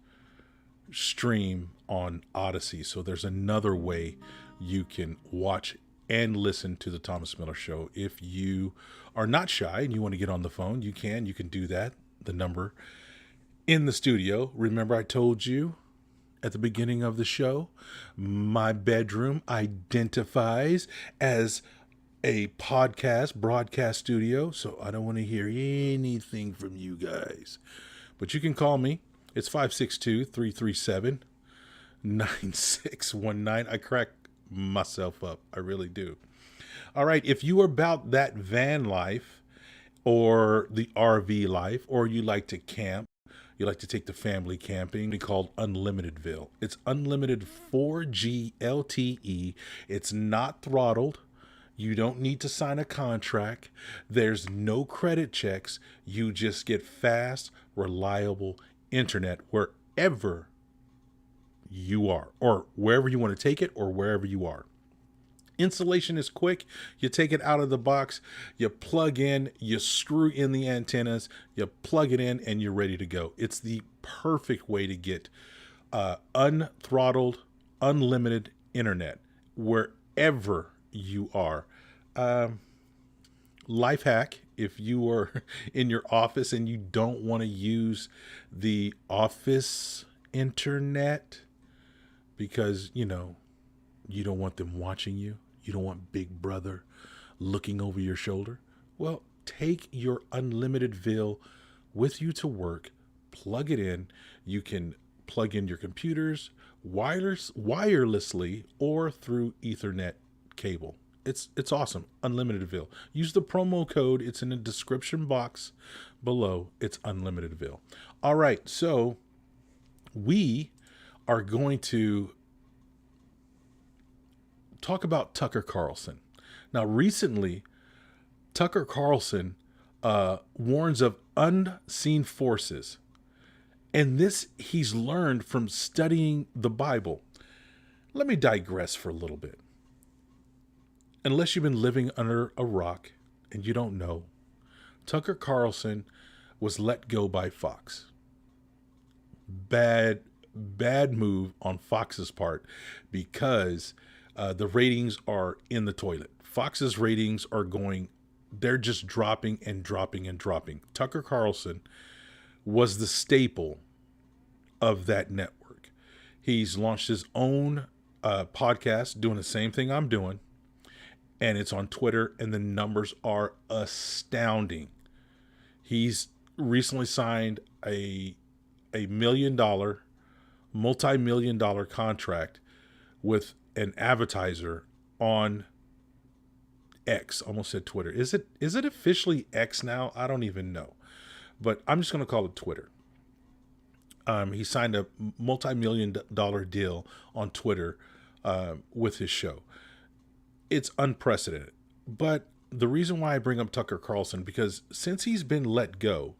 [SPEAKER 1] stream on Odyssey. So there's another way you can watch and listen to the Thomas Miller Show. If you are not shy and you want to get on the phone, you can do that. The number in the studio. Remember, I told you at the beginning of the show, my bedroom identifies as a broadcast studio. So I don't want to hear anything from you guys, but you can call me. It's 562-337-9619. I crack myself up. I really do. All right. If you are about that van life or the RV life, or you like to camp, you like to take the family camping, we called Unlimitedville. It's unlimited 4G LTE. It's not throttled. You don't need to sign a contract. There's no credit checks. You just get fast, reliable internet wherever you are, or wherever you want to take it, or wherever you are. Installation is quick. You take it out of the box, you plug in, you screw in the antennas, you plug it in, and you're ready to go. It's the perfect way to get unthrottled, unlimited internet wherever you are. Life hack: if you are in your office and you don't want to use the office internet because, you don't want them watching you, you don't want Big Brother looking over your shoulder, well, take your Unlimitedville with you to work, plug it in. You can plug in your computers wirelessly or through Ethernet cable. It's awesome. Unlimitedville. Use the promo code. It's in the description box below. It's Unlimitedville. All right. So we are going to talk about Tucker Carlson. Now, recently, Tucker Carlson warns of unseen forces. And this he's learned from studying the Bible. Let me digress for a little bit. Unless you've been living under a rock and you don't know, Tucker Carlson was let go by Fox. Bad move on Fox's part, because the ratings are in the toilet. Fox's ratings are they're just dropping and dropping and dropping. Tucker Carlson was the staple of that network. He's launched his own podcast doing the same thing I'm doing. And it's on Twitter, and the numbers are astounding. He's recently signed a multi-million-dollar contract with an advertiser on X. Almost said Twitter. Is it officially X now? I don't even know, but I'm just going to call it Twitter. He signed a multi-million-dollar deal on Twitter with his show. It's unprecedented. But the reason why I bring up Tucker Carlson, because since he's been let go,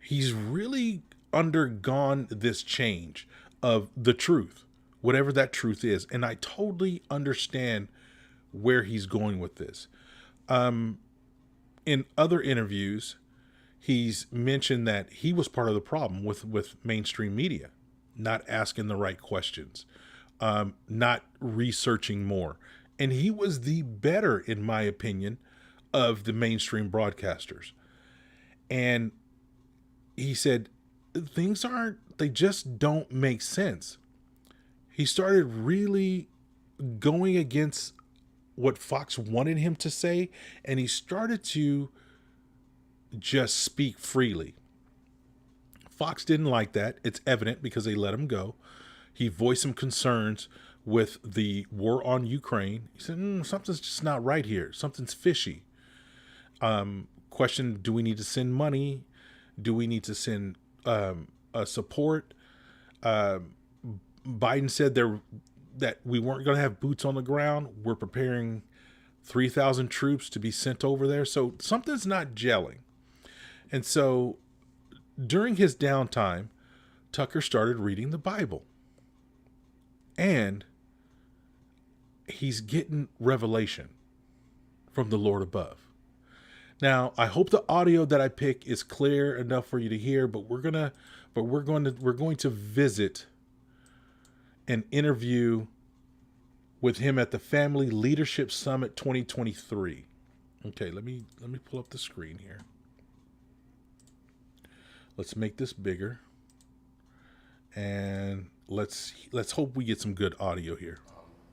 [SPEAKER 1] he's really undergone this change of the truth, whatever that truth is. And I totally understand where he's going with this. In other interviews, he's mentioned that he was part of the problem with mainstream media, not asking the right questions, not researching more. And he was the better, in my opinion, of the mainstream broadcasters. And he said, they just don't make sense. He started really going against what Fox wanted him to say, and he started to just speak freely. Fox didn't like that. It's evident because they let him go. He voiced some concerns with the war on Ukraine. He said, something's just not right here. Something's fishy. Question, do we need to send money? Do we need to send support? Biden said that we weren't going to have boots on the ground. We're preparing 3,000 troops to be sent over there. So something's not gelling. And so during his downtime, Tucker started reading the Bible. And he's getting revelation from the Lord above. Now, I hope the audio that I pick is clear enough for you to hear, but we're going to visit an interview with him at the Family Leadership Summit 2023. Okay, let me pull up the screen here. Let's make this bigger. And let's hope we get some good audio here.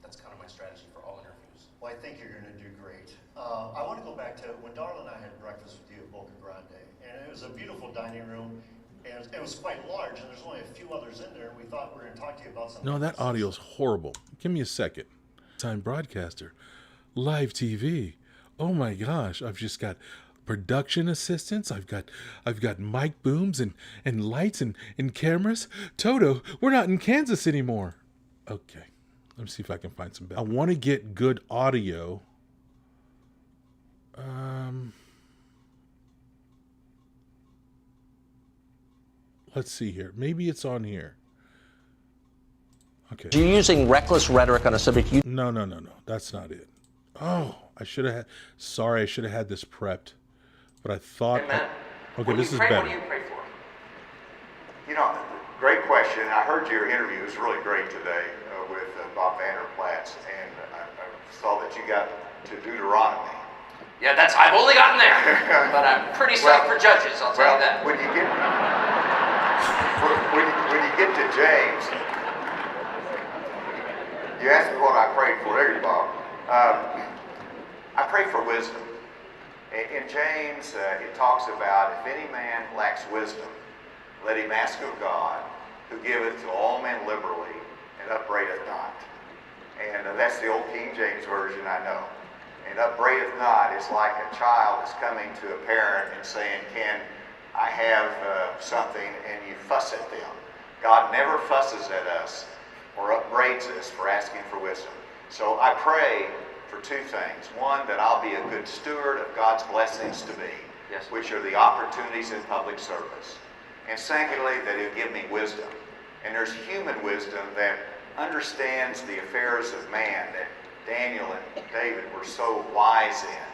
[SPEAKER 11] That's kind of my strategy for all interviews.
[SPEAKER 12] Well, I think you're going to do great. I want to go back to when Darla and I had breakfast with you at Boca Grande, and it was a beautiful dining room, and it was quite large, and there's only a few others in there, and we thought we were going to talk to you about something.
[SPEAKER 1] No, that audio's horrible. Give me a second. Time broadcaster, live TV. Oh my gosh, I've just got production assistants. I've got mic booms and lights and cameras. Toto, we're not in Kansas anymore. Okay, let me see if I can find some better. I want to get good audio. Let's see here. Maybe it's on here. Okay.
[SPEAKER 11] You're using reckless rhetoric on a subject you...
[SPEAKER 1] No. That's not it. Oh, I should have had... Sorry, I should have had this prepped. But I thought...
[SPEAKER 13] Hey, Matt,
[SPEAKER 1] okay, this is better.
[SPEAKER 13] What do you pray for? You know, great question. I heard your interview. It was really great today with Bob Vander Plaats. And I saw that you got to Deuteronomy. Yeah, I've only gotten there. But I'm pretty psyched for judges, I'll tell you that. When you get to James... You asked me what I prayed for. There you go. I pray for wisdom. In James, it talks about, if any man lacks wisdom, let him ask of God, who giveth to all men liberally, and upbraideth not. And that's the old King James Version, I know. And upbraideth not is like a child is coming to a parent and saying, can I have something, and you fuss at them. God never fusses at us or upbraids us for asking for wisdom. So I pray for two things. One, that I'll be a good steward of God's blessings to me, which are the opportunities in public service. And secondly, that He'll give me wisdom. And there's human wisdom that understands the affairs of man that Daniel and David were so wise in.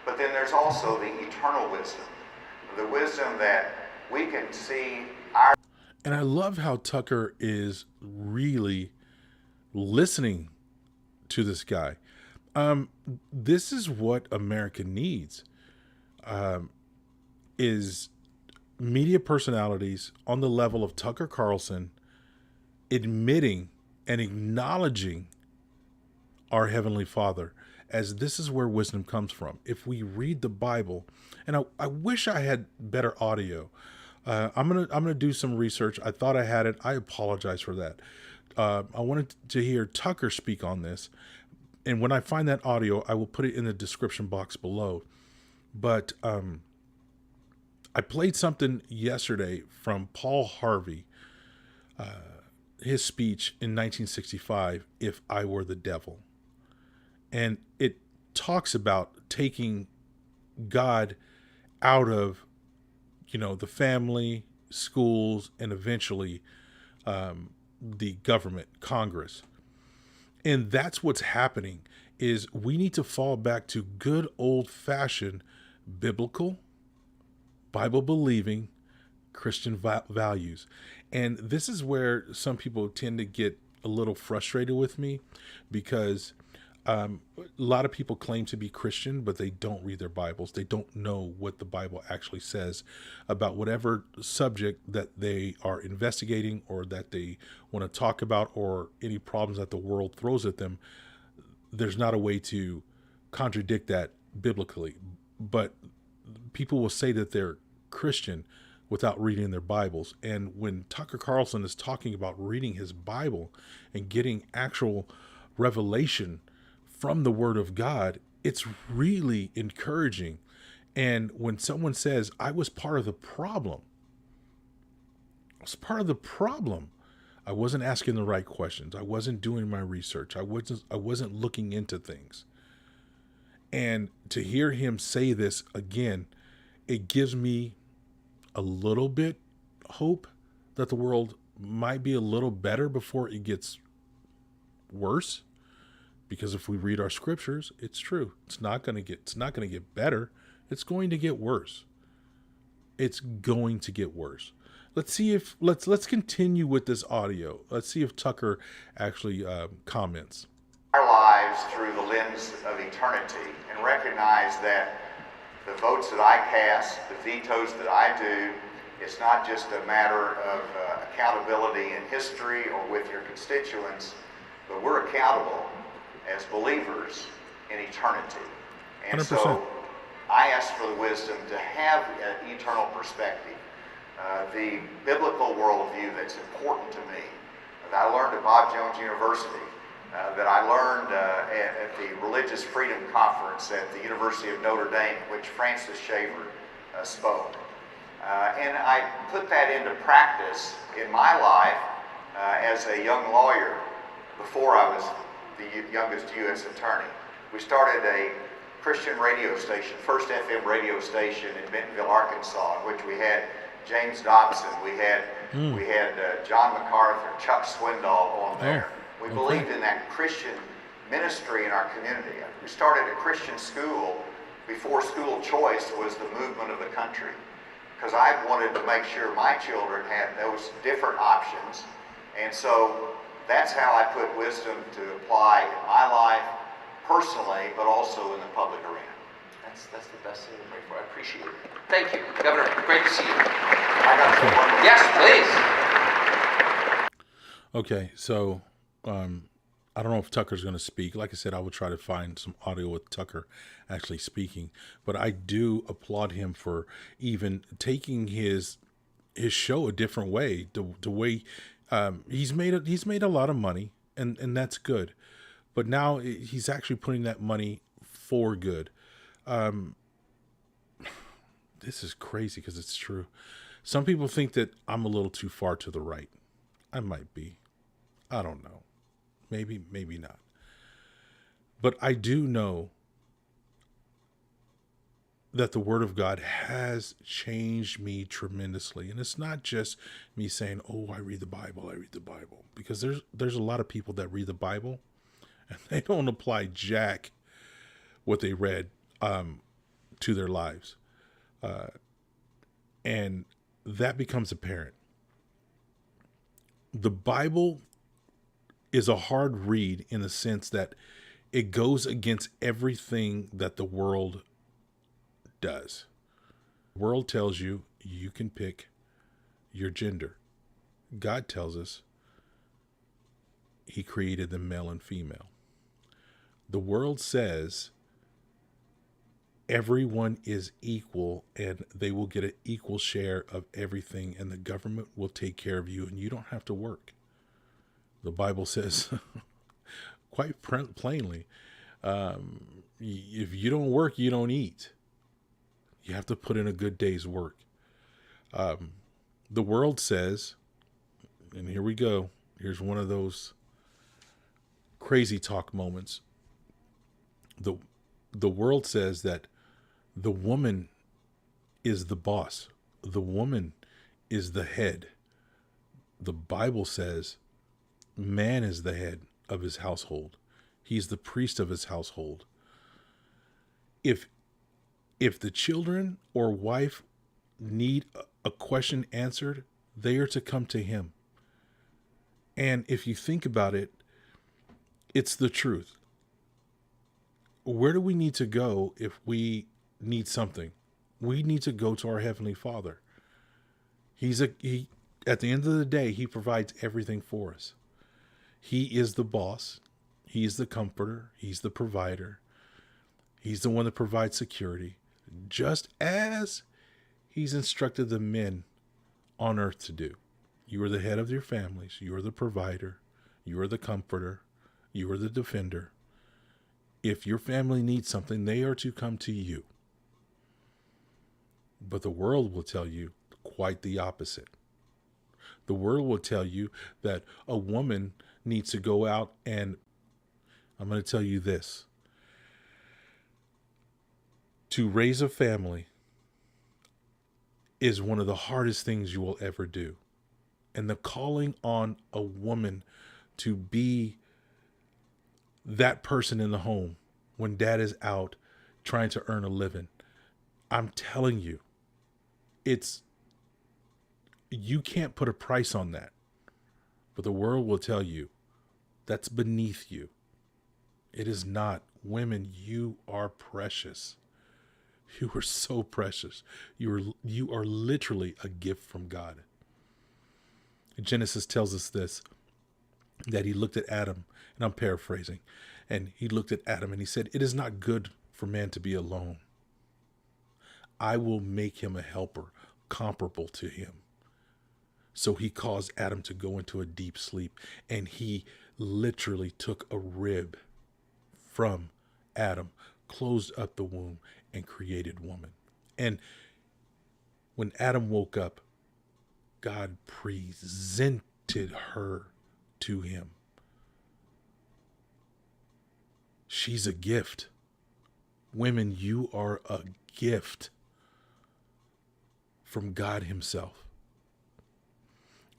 [SPEAKER 13] But then there's also the eternal wisdom, the wisdom that we can see our...
[SPEAKER 1] And I love how Tucker is really listening to this guy. This is what America needs, is media personalities on the level of Tucker Carlson admitting and acknowledging our Heavenly Father, as this is where wisdom comes from. If we read the Bible, and I wish I had better audio. I'm gonna do some research. I thought I had it. I apologize for that. I wanted to hear Tucker speak on this, and when I find that audio, I will put it in the description box below. But I played something yesterday from Paul Harvey, his speech in 1965, "If I Were the Devil," and it talks about taking God out of the family, schools, and eventually the government, Congress. And that's what's happening, is we need to fall back to good old-fashioned biblical, Bible-believing Christian values. And this is where some people tend to get a little frustrated with me, because a lot of people claim to be Christian, but they don't read their Bibles. They don't know what the Bible actually says about whatever subject that they are investigating or that they want to talk about, or any problems that the world throws at them. There's not a way to contradict that biblically. But people will say that they're Christian without reading their Bibles. And when Tucker Carlson is talking about reading his Bible and getting actual revelation from the Word of God, it's really encouraging. And when someone says, I was part of the problem, I wasn't asking the right questions. I wasn't doing my research. I wasn't looking into things. And to hear him say this again, it gives me a little bit hope that the world might be a little better before it gets worse. Because if we read our scriptures, it's true. It's not going to get better. It's going to get worse. It's going to get worse. Let's continue with this audio. Let's see if Tucker actually comments.
[SPEAKER 13] Our lives through the lens of eternity, and recognize that the votes that I cast, the vetoes that I do, it's not just a matter of accountability in history or with your constituents, but we're accountable as believers in eternity. And
[SPEAKER 1] 100%.
[SPEAKER 13] so I ask for the wisdom to have an eternal perspective, the biblical worldview that's important to me, that I learned at Bob Jones University, that I learned at the Religious Freedom Conference at the University of Notre Dame, which Francis Schaeffer spoke. And I put that into practice in my life as a young lawyer before I was the youngest U.S. attorney. We started a Christian radio station, first FM radio station in Bentonville, Arkansas, in which we had James Dobson, we had John MacArthur, Chuck Swindoll on there. We believed in that Christian ministry in our community. We started a Christian school before school choice was the movement of the country, because I wanted to make sure my children had those different options. And so that's how I put wisdom to apply in my life personally, but also in the public arena.
[SPEAKER 11] That's the best thing to pray for. I appreciate it. Thank you, Governor. Great to see you.
[SPEAKER 13] I got some one.
[SPEAKER 11] Yes, please.
[SPEAKER 1] Okay, so I don't know if Tucker's going to speak. Like I said, I will try to find some audio with Tucker actually speaking. But I do applaud him for even taking his show a different way. The way he's made a lot of money, and that's good. But now he's actually putting that money for good. This is crazy because it's true. Some people think that I'm a little too far to the right. I might be. I don't know. Maybe not. But I do know that the Word of God has changed me tremendously. And it's not just me saying, oh, I read the Bible. Because there's a lot of people that read the Bible and they don't apply jack what they read to their lives. And that becomes apparent. The Bible is a hard read in the sense that it goes against everything that the world does. The world tells you you can pick your gender. God tells us He created them male and female. The world says everyone is equal and they will get an equal share of everything, and the government will take care of you and you don't have to work. The Bible says quite plainly, if you don't work, you don't eat. You have to put in a good day's work. The world says, and here we go, here's one of those crazy talk moments. The world says that the woman is the boss. The woman is the head. The Bible says man is the head of his household. He's the priest of his household. If the children or wife need a question answered, they are to come to him. And if you think about it, it's the truth. Where do we need to go if we need something? We need to go to our Heavenly Father. At the end of the day, He provides everything for us. He is the boss. He is the comforter. He's the provider. He's the one that provides security, just as He's instructed the men on earth to do. You are the head of your families. You are the provider. You are the comforter. You are the defender. If your family needs something, they are to come to you. But the world will tell you quite the opposite. The world will tell you that a woman needs to go out, and I'm going to tell you this. To raise a family is one of the hardest things you will ever do. And the calling on a woman to be that person in the home when dad is out trying to earn a living, I'm telling you, you can't put a price on that. But the world will tell you that's beneath you. It is not. Women, you are precious. You are so precious. You are literally a gift from God. Genesis tells us this, that he looked at Adam, and I'm paraphrasing, and he looked at Adam and he said, "It is not good for man to be alone. I will make him a helper comparable to him." So he caused Adam to go into a deep sleep, and he literally took a rib from Adam, closed up the womb, and created woman. And when Adam woke up, God presented her to him. She's a gift. Women, you are a gift from God himself.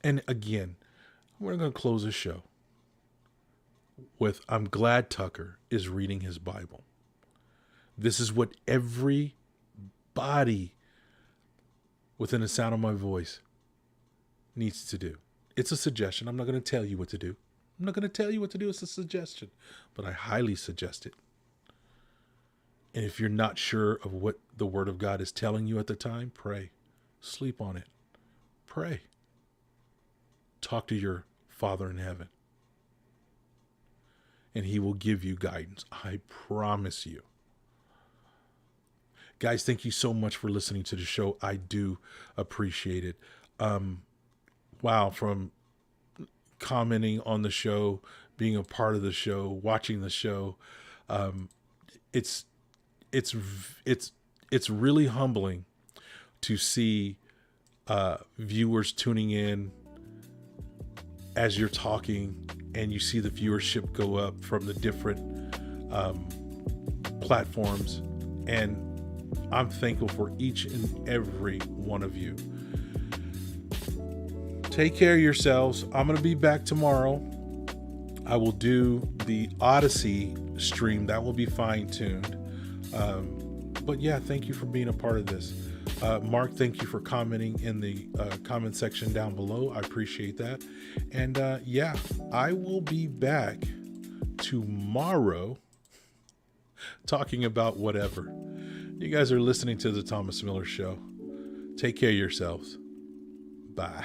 [SPEAKER 1] And again, we're going to close the show with, I'm glad Tucker is reading his Bible. This is what everybody within the sound of my voice needs to do. It's a suggestion. I'm not going to tell you what to do. I'm not going to tell you what to do. It's a suggestion, but I highly suggest it. And if you're not sure of what the Word of God is telling you at the time, pray. Sleep on it. Pray. Talk to your Father in heaven. And he will give you guidance. I promise you. Guys, thank you so much for listening to the show. I do appreciate it. Wow, from commenting on the show, being a part of the show, watching the show, it's really humbling to see viewers tuning in as you're talking, and you see the viewership go up from the different platforms. And I'm thankful for each and every one of you. Take care of yourselves. I'm going to be back tomorrow. I will do the Odyssey stream. That will be fine-tuned. But yeah, thank you for being a part of this. Mark, thank you for commenting in the comment section down below. I appreciate that. And yeah, I will be back tomorrow talking about whatever. You guys are listening to the Thomas Miller Show. Take care of yourselves. Bye.